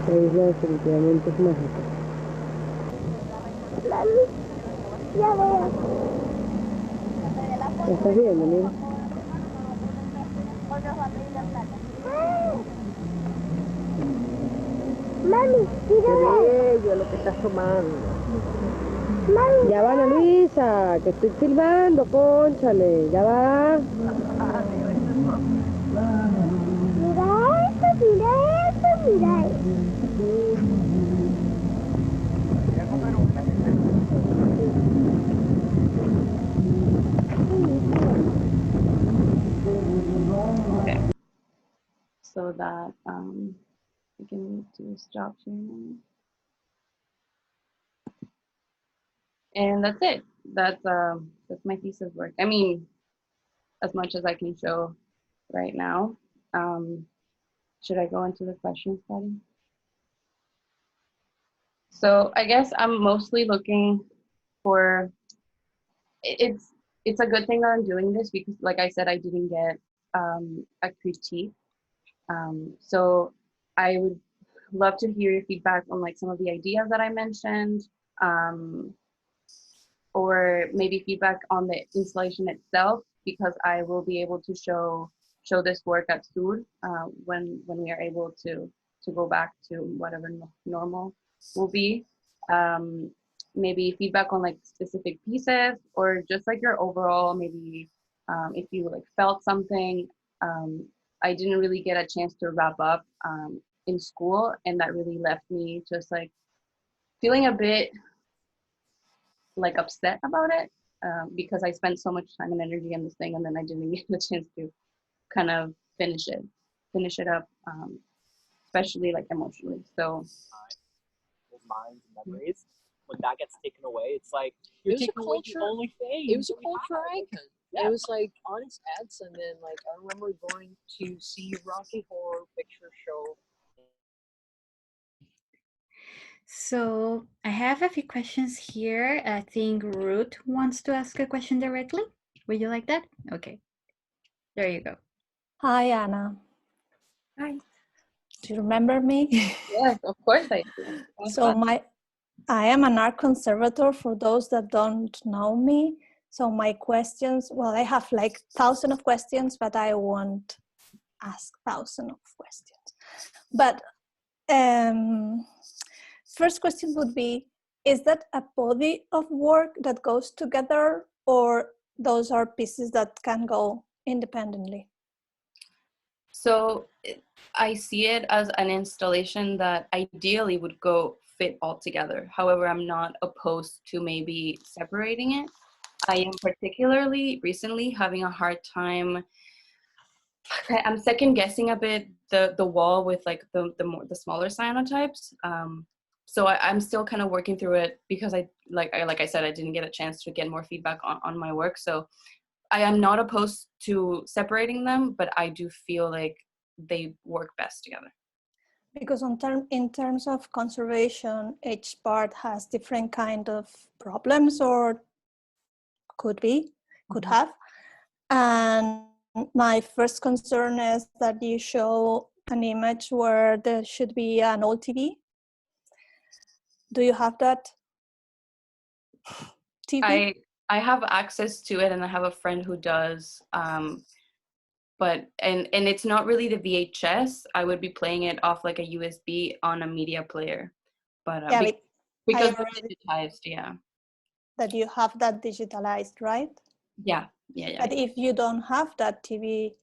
Speaker 6: La isla definitivamente es mágica.
Speaker 7: Ya veo.
Speaker 6: ¿La estás viendo, mira?
Speaker 7: Mami,
Speaker 5: Qué
Speaker 7: mira.
Speaker 5: bello lo que estás tomando.
Speaker 7: Mami.
Speaker 6: Ya va, Ana Luisa, que estoy filmando, cónchale, ya va.
Speaker 7: Mira esto, mira esto, mira esto.
Speaker 4: Okay. So that we can do stop sharing. And that's it. That's my thesis work. I mean, as much as I can show right now. Should I go into the question study? So I guess I'm mostly looking for, it's a good thing that I'm doing this because like I said, I didn't get a critique. So I would love to hear your feedback on like some of the ideas that I mentioned, or maybe feedback on the installation itself, because I will be able to show this work at SUR when we are able to go back to whatever normal will be. Maybe feedback on like specific pieces, or just like your overall, maybe if you like felt something. I didn't really get a chance to wrap up in school, and that really left me just like feeling a bit like upset about it, because I spent so much time and energy in this thing, and then I didn't get the chance to kind of finish it up, especially like emotionally. So
Speaker 8: minds and memories, when that gets taken away, it's like you're taking away the only thing.
Speaker 9: It was a culture icon.
Speaker 8: Yeah.
Speaker 9: It was like on its ads, and then like I remember going to see Rocky Horror Picture Show.
Speaker 2: So I have a few questions here. I think Ruth wants to ask a question directly. Would you like that? Okay. There you go.
Speaker 10: Hi, Anna.
Speaker 4: Hi.
Speaker 10: Do you remember me?
Speaker 4: Yes, of course I do.
Speaker 10: So I am an art conservator for those that don't know me. So my questions, well, I have like 1,000 of questions, but I won't ask 1,000 of questions. But first question would be, is that a body of work that goes together, or those are pieces that can go independently?
Speaker 4: So I see it as an installation that ideally would go fit all together. However, I'm not opposed to maybe separating it. I am particularly recently having a hard time. I'm second guessing a bit the wall with like the smaller cyanotypes. So I'm still kind of working through it, because like I said, I didn't get a chance to get more feedback on my work. So I am not opposed to separating them, but I do feel like they work best together.
Speaker 10: Because in terms of conservation, each part has different kind of problems, or could have. And my first concern is that you show an image where there should be an old TV. Do you have that TV?
Speaker 4: I have access to it, and I have a friend who does. But and it's not really the VHS. I would be playing it off like a USB on a media player, but
Speaker 10: Yeah,
Speaker 4: because it's digitized, yeah.
Speaker 10: That you have that digitalized, right?
Speaker 4: Yeah.
Speaker 10: But if you don't have that TV,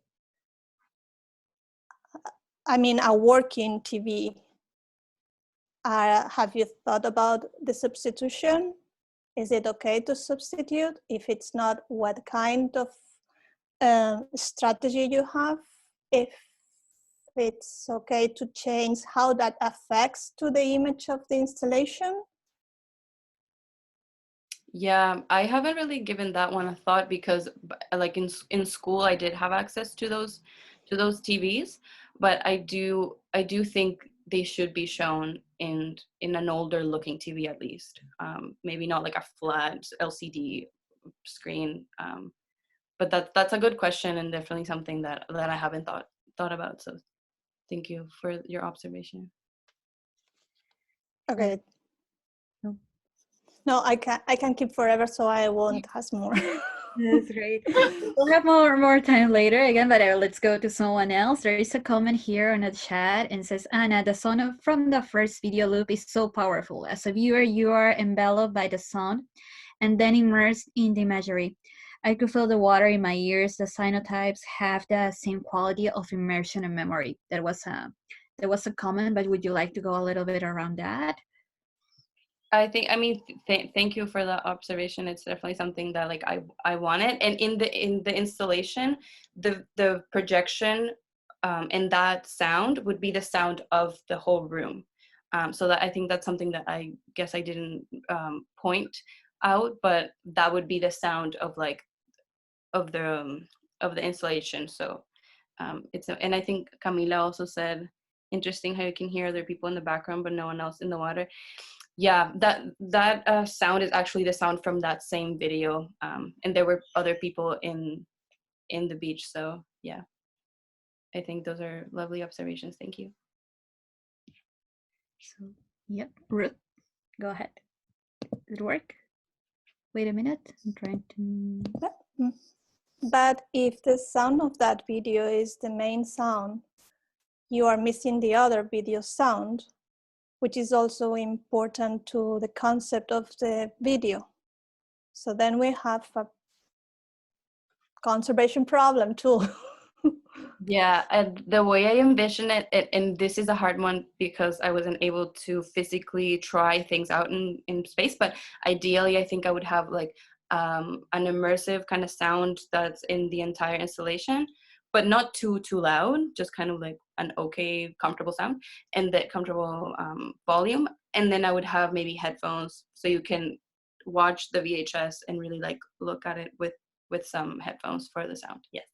Speaker 10: I mean a working TV, have you thought about the substitution? Is it okay to substitute? If it's not, what kind of strategy you have, if it's okay to change how that affects to the image of the installation?
Speaker 4: Yeah, I haven't really given that one a thought because like in school I did have access to those TVs, but I do think they should be shown in an older looking TV at least. Maybe not like a flat LCD screen. But that's a good question and definitely something that I haven't thought about. So thank you for your observation.
Speaker 10: Okay. No, I can keep forever, so I won't ask more.
Speaker 2: That's great. We'll have more time later again, but let's go to someone else. There is a comment here on the chat and says, Anna, the sound from the first video loop is so powerful. As a viewer, you are enveloped by the sound and then immersed in the imagery. I could feel the water in my ears. The cyanotypes have the same quality of immersion and memory. There was a comment, but would you like to go a little bit around that?
Speaker 4: I mean, thank you for the observation. It's definitely something that like I wanted. And in the installation, the projection and that sound would be the sound of the whole room. So that I think that's something that I guess I didn't point out, but that would be the sound of like of the installation. So and I think Camila also said, interesting how you can hear other people in the background but no one else in the water. Yeah, that sound is actually the sound from that same video, and there were other people in the beach. So yeah, I think those are lovely observations. Thank you.
Speaker 2: So yep, Ruth, go ahead. Did it work? Wait a minute, I'm trying to.
Speaker 10: But if the sound of that video is the main sound, you are missing the other video sound, which is also important to the concept of the video. So then we have a conservation problem too.
Speaker 4: Yeah, and the way I envision it, and this is a hard one because I wasn't able to physically try things out in space, but ideally I think I would have like an immersive kind of sound that's in the entire installation, but not too loud, just kind of like an okay, comfortable sound and that comfortable volume. And then I would have maybe headphones so you can watch the VHS and really like look at it with some headphones for the sound. Yes.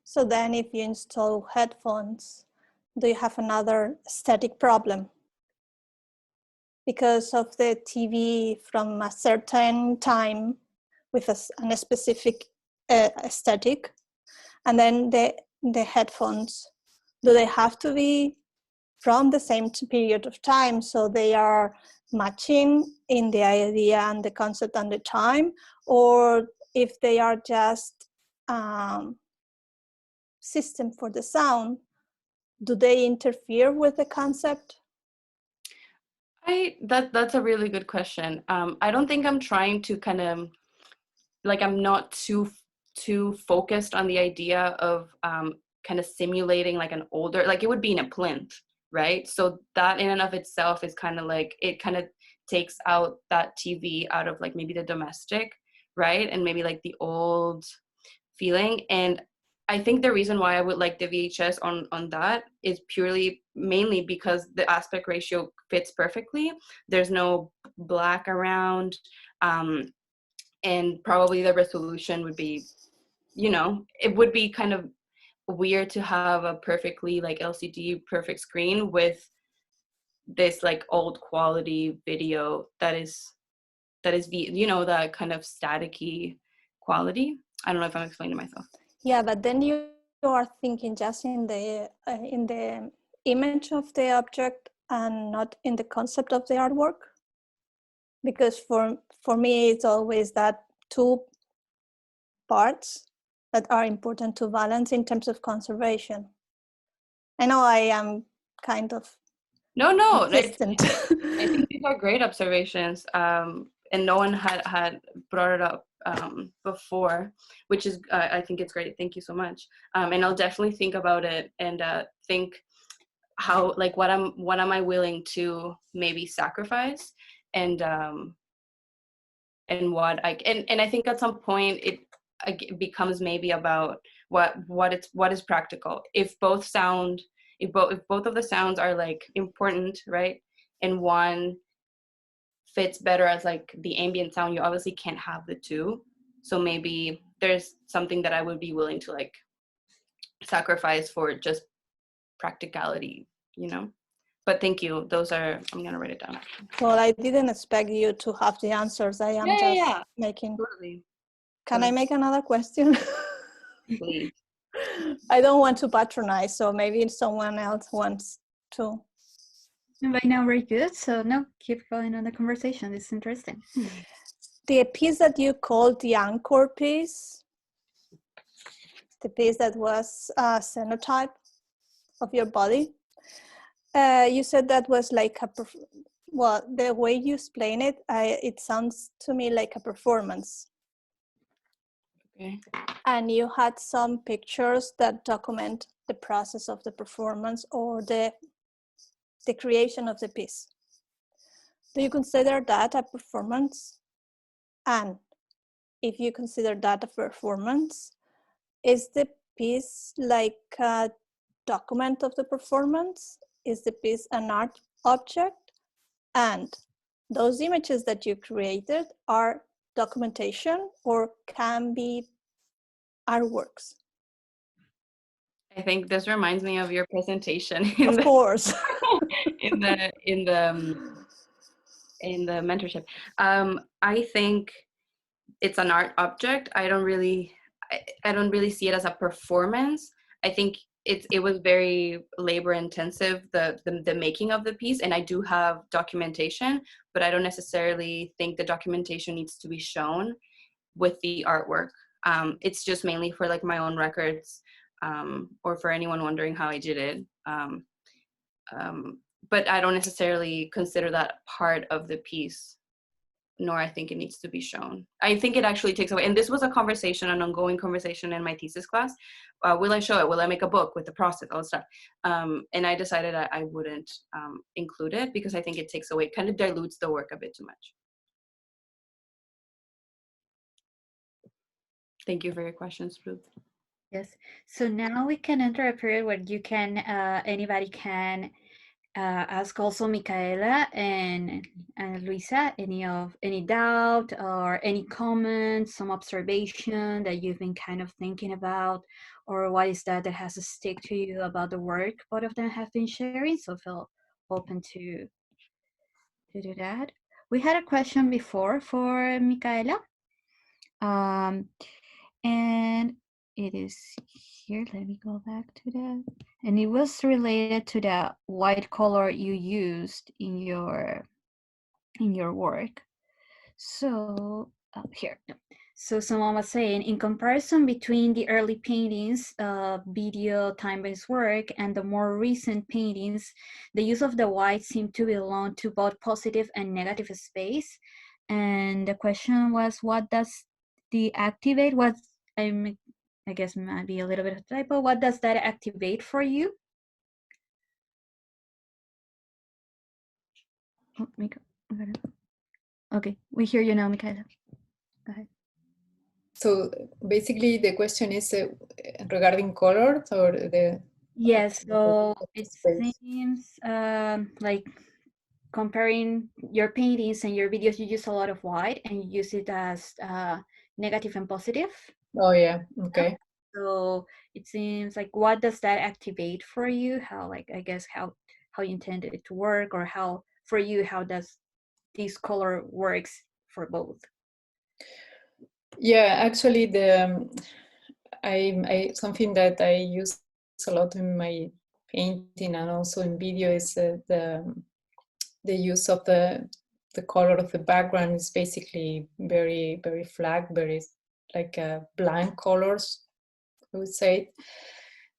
Speaker 10: So then if you install headphones, do you have another aesthetic problem? Because of the TV from a certain time with a specific aesthetic, and then the headphones, do they have to be from the same period of time so they are matching in the idea and the concept and the time, or if they are just system for the sound, do they interfere with the concept?
Speaker 4: That's a really good question. I don't think I'm trying to kind of like I'm not too focused on the idea of kind of simulating like an older, like it would be in a plinth, right? So that in and of itself is kind of like it kind of takes out that TV out of like maybe the domestic, right? And maybe like the old feeling. And I think the reason why I would like the VHS on that is purely mainly because the aspect ratio fits perfectly. There's no black around, and probably the resolution would be, you know, it would be kind of weird to have a perfectly like LCD perfect screen with this like old quality video that is you know, that kind of staticky quality. I don't know if I'm explaining myself.
Speaker 10: Yeah, but then you are thinking just in the image of the object and not in the concept of the artwork. Because for me, it's always that two parts that are important to balance in terms of conservation. I know I am kind of
Speaker 4: No,
Speaker 10: insistent.
Speaker 4: I think these are great observations, and no one had brought it up before, which is I think it's great. Thank you so much, and I'll definitely think about it and think how like what am I willing to maybe sacrifice, and what I and I think at some point becomes maybe about what is practical. If both of the sounds are like important, right, and one fits better as like the ambient sound, you obviously can't have the two. So maybe there's something that I would be willing to like sacrifice for just practicality, you know. But thank you. Those are, I'm gonna write it down.
Speaker 10: Well, I didn't expect you to have the answers. I am just making.
Speaker 4: Totally.
Speaker 10: Can I make another question?
Speaker 4: Please.
Speaker 10: I don't want to patronize, so maybe someone else wants to.
Speaker 2: And right now we're good, so no, keep going on the conversation. It's interesting.
Speaker 10: The piece that you called the anchor piece, the piece that was a cenotype of your body, you said that was like well, the way you explain it, it sounds to me like a performance.
Speaker 4: Okay.
Speaker 10: And you had some pictures that document the process of the performance or the creation of the piece. Do you consider that a performance? And if you consider that a performance, is the piece like a document of the performance? Is the piece an art object? And those images that you created are documentation or can be artworks?
Speaker 4: I think this reminds me of your presentation.
Speaker 10: Of course.
Speaker 4: in the mentorship. I think it's an art object. I don't really see it as a performance. I think it was very labor intensive, the making of the piece, and I do have documentation, but I don't necessarily think the documentation needs to be shown with the artwork. It's just mainly for like my own records, or for anyone wondering how I did it. But I don't necessarily consider that part of the piece, nor I think it needs to be shown. I think it actually takes away, and this was a conversation, an ongoing conversation in my thesis class. Will I show it? Will I make a book with the process, all that stuff? And I decided I wouldn't include it because I think it takes away, kind of dilutes the work a bit too much. Thank you for your questions, Ruth.
Speaker 2: Yes. So now we can enter a period where you can, anybody can ask also Micaela and Luisa any doubt or any comments, some observation that you've been kind of thinking about, or what is that has to stick to you about the work both of them have been sharing. So feel open to do that. We had a question before for Micaela. And it is here, let me go back to that. And it was related to the white color you used in your work. So here. So someone was saying, in comparison between the early paintings, video time-based work, and the more recent paintings, the use of the white seemed to belong to both positive and negative space. And the question was, what does the activate? What I guess might be a little bit of typo. What does that activate for you? Oh, okay, we hear you now, Micaela. Go ahead.
Speaker 3: So basically the question is regarding colors or the...
Speaker 2: Yes, so it seems like comparing your paintings and your videos, you use a lot of white and you use it as negative and positive.
Speaker 3: Oh yeah, okay.
Speaker 2: So it seems like, what does that activate for you? How, like, I guess how you intended it to work, or how for you, how does this color works for both?
Speaker 3: Yeah, actually I something that I use a lot in my painting and also in video is the use of the color of the background is basically very flat, very like blank colors, I would say.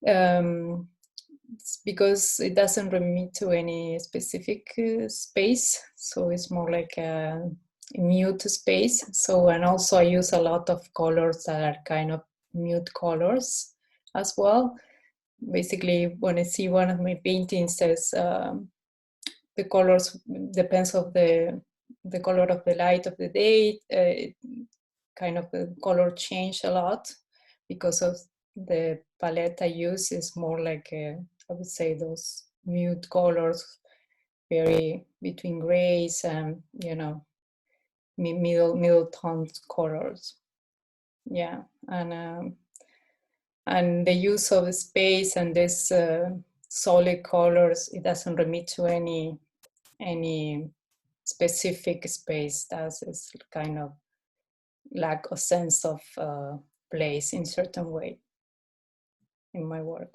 Speaker 3: It's because it doesn't remit to any specific space, so it's more like a mute space. So, and also I use a lot of colors that are kind of mute colors as well. Basically, when I see one of my paintings, says the colors depends of the color of the light of the day. kind of the color change a lot because of the palette I use is more like I would say those mute colors, very between grays and middle toned colors. Yeah, and the use of space and this solid colors, it doesn't remit to any specific space. That's is kind of lack a sense of place in certain way in my work.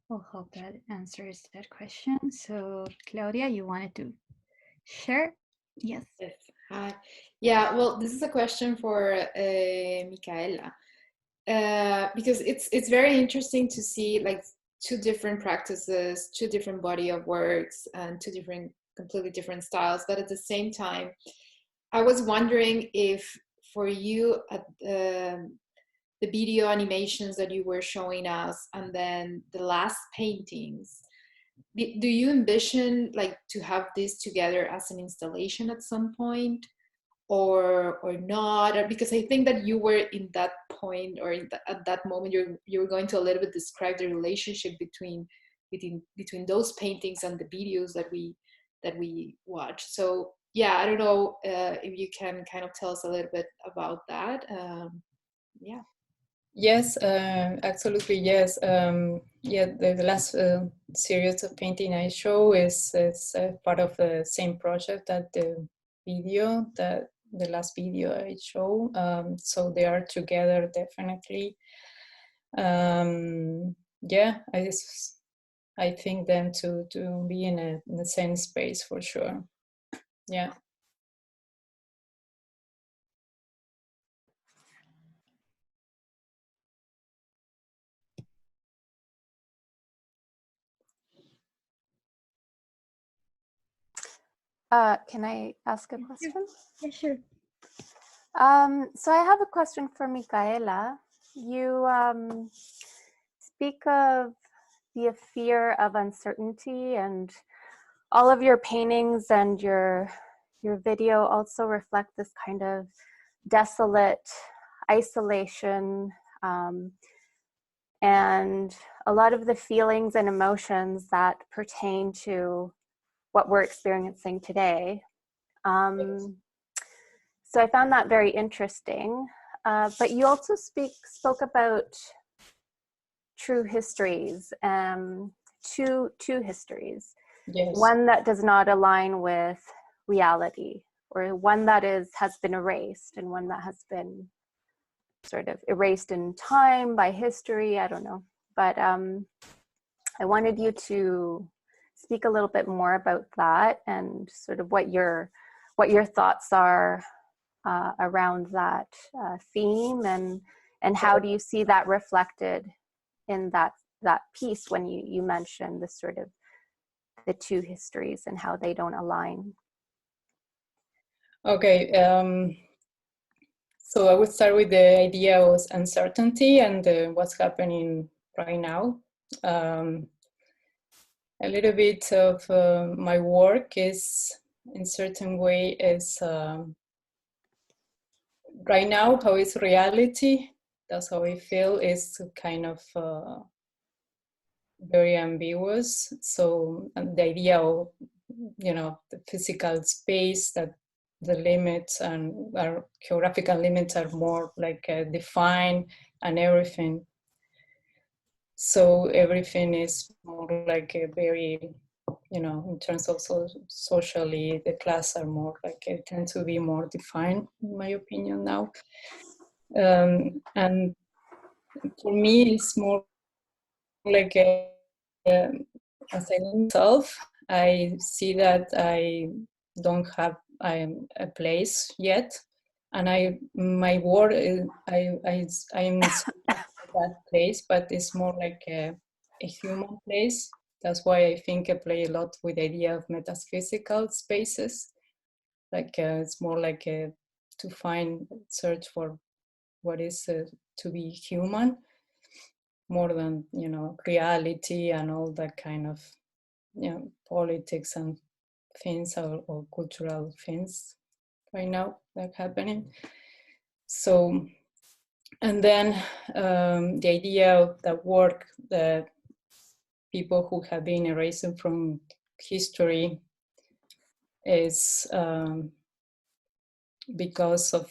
Speaker 2: Well, hope that answers that question. So, Claudia, you wanted to share? Yes.
Speaker 1: Yes. Hi. Yeah. Well, this is a question for Micaela, because it's very interesting to see like two different practices, two different body of works, and two different, completely different styles. But at the same time, I was wondering if for you at the video animations that you were showing us, and then the last paintings, do you envision like to have this together as an installation at some point, or not? Or, because I think that you were in that point, or at that moment you were going to a little bit describe the relationship between those paintings and the videos that we watch. So yeah, I don't know if you can kind of tell us a little bit about that. Yeah.
Speaker 3: Yes, absolutely. Yes. Yeah, the last series of painting I show is part of the same project that the video, that the last video I show. So they are together definitely. Yeah, I think them to be in the same space for sure. Yeah.
Speaker 11: Can I ask a question?
Speaker 2: Yeah, sure.
Speaker 11: So I have a question for Micaela. You speak of the fear of uncertainty, and all of your paintings and your video also reflect this kind of desolate isolation, and a lot of the feelings and emotions that pertain to what we're experiencing today. So I found that very interesting. But you also spoke about true histories, two histories.
Speaker 3: Yes.
Speaker 11: One that does not align with reality, or one that has been erased, and one that has been sort of erased in time by history. I don't know. But I wanted you to speak a little bit more about that, and sort of what your thoughts are around that theme, and how do you see that reflected in that piece when you mentioned the sort of the two histories and how they don't align.
Speaker 3: Okay. So I would start with the idea of uncertainty and what's happening right now. A little bit of my work is, in certain way, is right now how is reality. That's how I feel, is kind of very ambiguous. So the idea of the physical space, that the limits and our geographical limits are more like defined, and everything. So everything is more like a very, in terms of socially, the class are more like tend to be more defined, in my opinion now. And for me, it's more like as I myself, I see that I don't have a place yet, and my work I'm that place, but it's more like a human place. That's why I think I play a lot with the idea of metaphysical spaces. Like it's more like to search for what is to be human, more than reality and all that kind of politics and things, or cultural things right now that happening. So, and then the idea of that work that people who have been erased from history is because of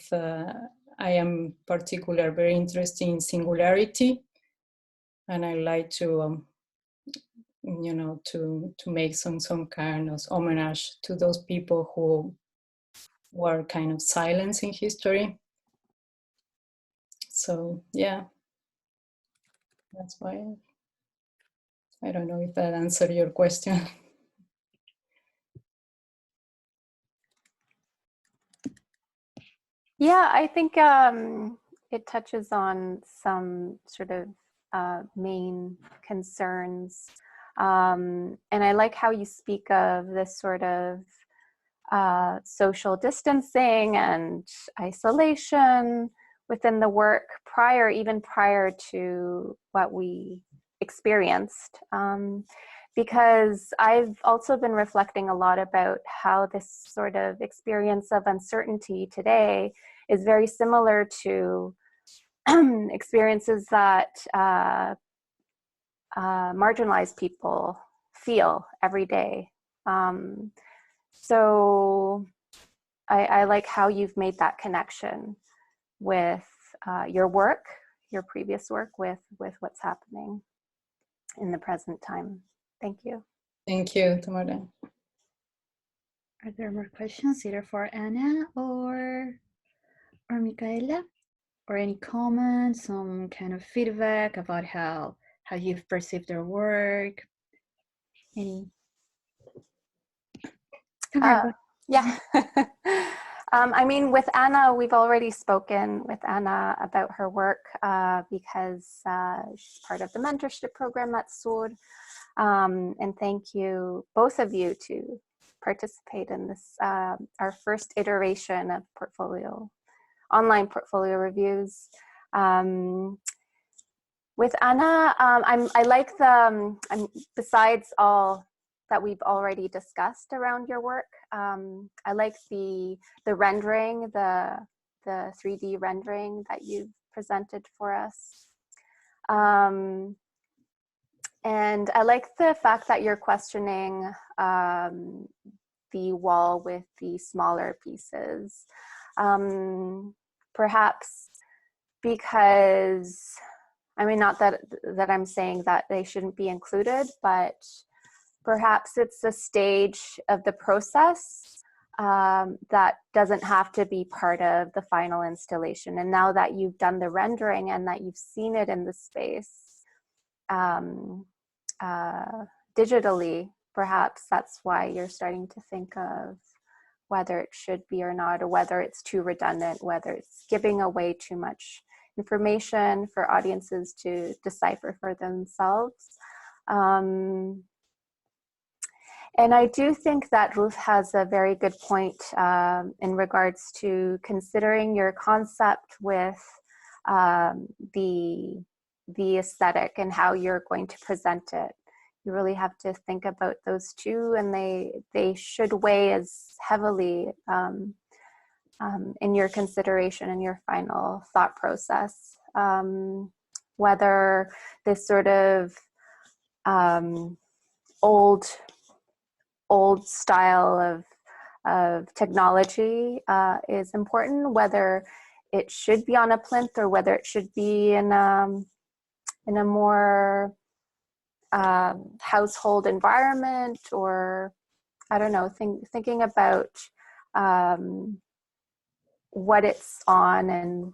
Speaker 3: I am particularly very interested in singularity, and I like to you know, to make some kind of homage to those people who were kind of silenced in history. So yeah, that's why I don't know if that answered your question.
Speaker 11: Yeah, I think it touches on some sort of main concerns. And I like how you speak of this sort of social distancing and isolation within the work even prior to what we experienced. Because I've also been reflecting a lot about how this sort of experience of uncertainty today is very similar to experiences that marginalized people feel every day. So I like how you've made that connection with your work, your previous work, with what's happening in the present time. Thank you.
Speaker 3: Thank you, Tamara.
Speaker 2: Are there more questions either for Anna or Micaela? Or any comments, some kind of feedback about how you've perceived their work? Any?
Speaker 11: Yeah. I mean, with Anna, we've already spoken with Anna about her work because she's part of the mentorship program at SUR. And thank you, both of you, to participate in this, our first iteration of online portfolio reviews. With Anna, I like besides all that we've already discussed around your work, I like the rendering, the 3D rendering that you've presented for us. And I like the fact that you're questioning the wall with the smaller pieces. Perhaps because, I mean, not that I'm saying that they shouldn't be included, but perhaps it's a stage of the process that doesn't have to be part of the final installation. And now that you've done the rendering and that you've seen it in the space digitally, perhaps that's why you're starting to think of whether it should be or not, or whether it's too redundant, whether it's giving away too much information for audiences to decipher for themselves. And I do think that Ruth has a very good point in regards to considering your concept with the aesthetic and how you're going to present it. You really have to think about those two, and they should weigh as heavily in your consideration and your final thought process. Whether this sort of old style of technology is important, whether it should be on a plinth or whether it should be in a more household environment, or I don't know, thinking about what it's on and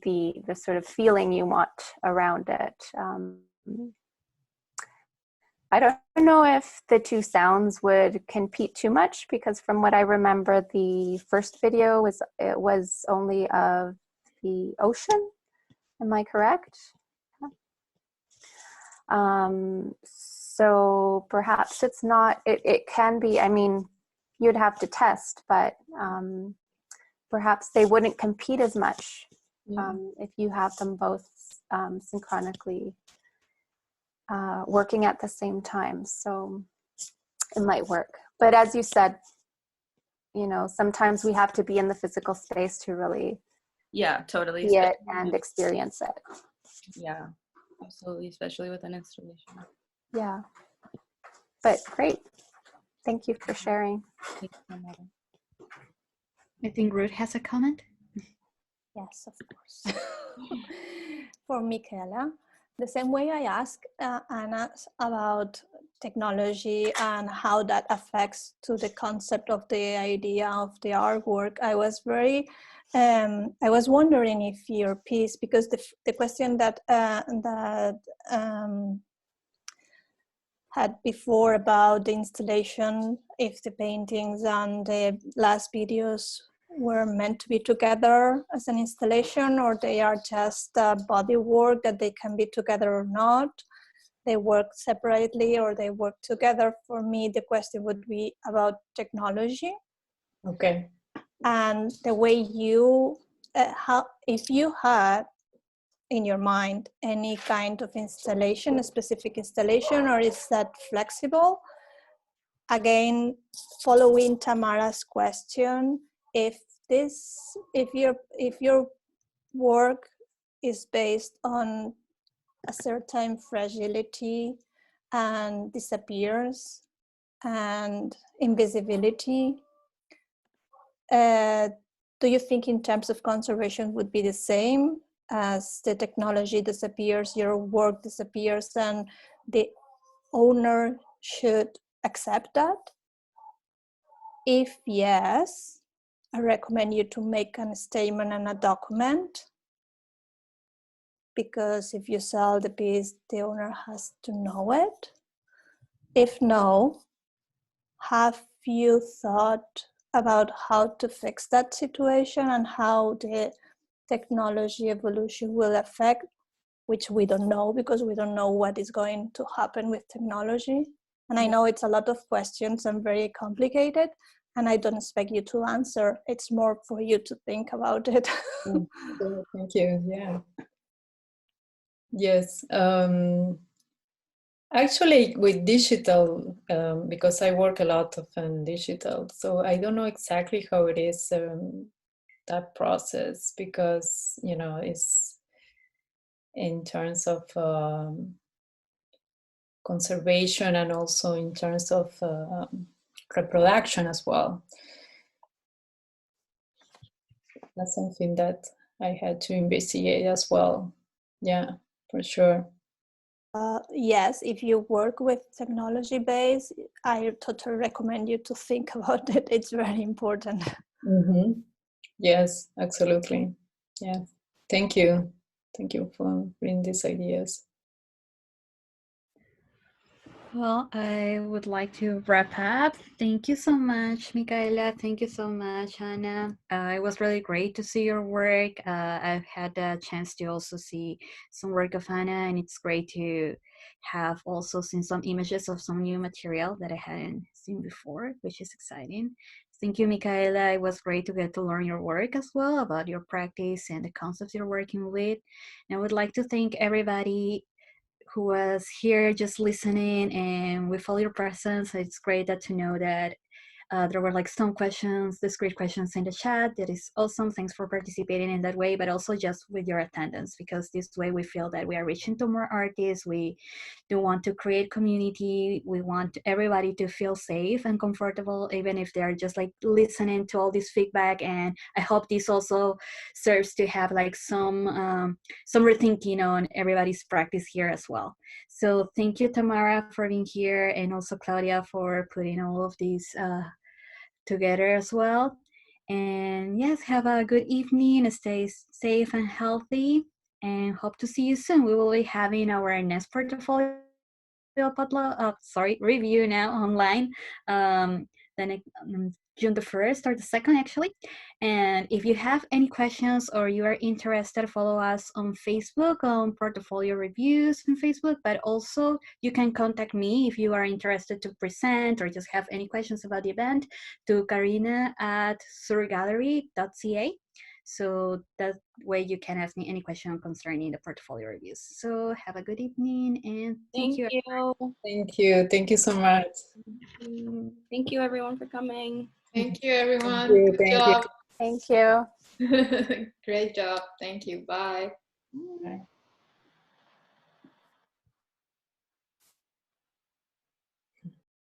Speaker 11: the sort of feeling you want around it. I don't know if the two sounds would compete too much, because from what I remember, the first video was only of the ocean. Am I correct? So perhaps it's not, it can be, I mean, you'd have to test, but perhaps they wouldn't compete as much if you have them both synchronically working at the same time. So it might work. But as you said, you know, sometimes we have to be in the physical space to really
Speaker 4: totally
Speaker 11: see it and experience it.
Speaker 4: Yeah, absolutely, especially with an installation.
Speaker 11: Yeah, but great. Thank you for sharing.
Speaker 2: I think Ruth has a comment.
Speaker 10: Yes, of course. For Michaela, the same way I asked Anna about technology and how that affects to the concept of the idea of the artwork, I was wondering if your piece, because the question that had before about the installation, if the paintings and the last videos were meant to be together as an installation, or they are just body work that they can be together or not, they work separately or they work together. For me, the question would be about technology.
Speaker 3: Okay.
Speaker 10: And the way you, if you had in your mind any kind of installation, a specific installation, or is that flexible? Again, following Tamara's question, if your work is based on a certain fragility and disappears and invisibility, do you think in terms of conservation would be the same? As the technology disappears, your work disappears, and the owner should accept that? If yes, I recommend you to make a statement and a document, because if you sell the piece, the owner has to know it. If no, have you thought about how to fix that situation and how the technology evolution will affect, which we don't know because we don't know what is going to happen with technology? And I know it's a lot of questions and very complicated, and I don't expect you to answer. It's more for you to think about it.
Speaker 3: Thank you. Yeah. Yes. Actually, with digital, because I work a lot on digital, so I don't know exactly how it is, that process, because, you know, it's in terms of conservation and also in terms of reproduction as well. That's something that I had to investigate as well. Yeah, for sure.
Speaker 10: Yes, if you work with technology base, I totally recommend you to think about it. It's very important.
Speaker 3: Mm-hmm. Yes, absolutely. Yeah. Thank you. Thank you for bringing these ideas.
Speaker 2: Well, I would like to wrap up. Thank you so much, Michaela. Thank you so much, Anna. It was really great to see your work. I've had a chance to also see some work of Anna, and it's great to have also seen some images of some new material that I hadn't seen before, which is exciting. Thank you, Michaela. It was great to get to learn your work as well, about your practice and the concepts you're working with. And I would like to thank everybody who was here just listening and with all your presence. It's great that to know that there were like some questions, discrete questions in the chat. That is awesome. Thanks for participating in that way, but also just with your attendance, because this way we feel that we are reaching to more artists. We do want to create community. We want everybody to feel safe and comfortable, even if they're just like listening to all this feedback. And I hope this also serves to have like some rethinking on everybody's practice here as well. So thank you, Tamara, for being here, and also Claudia for putting all of these together as well. And yes, have a good evening, stay safe and healthy, and hope to see you soon. We will be having our next portfolio review now online, then June the 1st or the 2nd actually. And if you have any questions or you are interested, follow us on Facebook on Portfolio Reviews on Facebook, but also you can contact me if you are interested to present or just have any questions about the event to karina@surgallery.ca. So that way you can ask me any question concerning the portfolio reviews. So have a good evening, and thank you.
Speaker 3: Thank you. Thank you so much.
Speaker 4: Thank you everyone for coming.
Speaker 1: Thank you, everyone.
Speaker 3: Thank you.
Speaker 1: Good
Speaker 3: Thank
Speaker 1: job.
Speaker 11: Thank you.
Speaker 1: Great job. Thank you. Bye.
Speaker 3: you. Bye.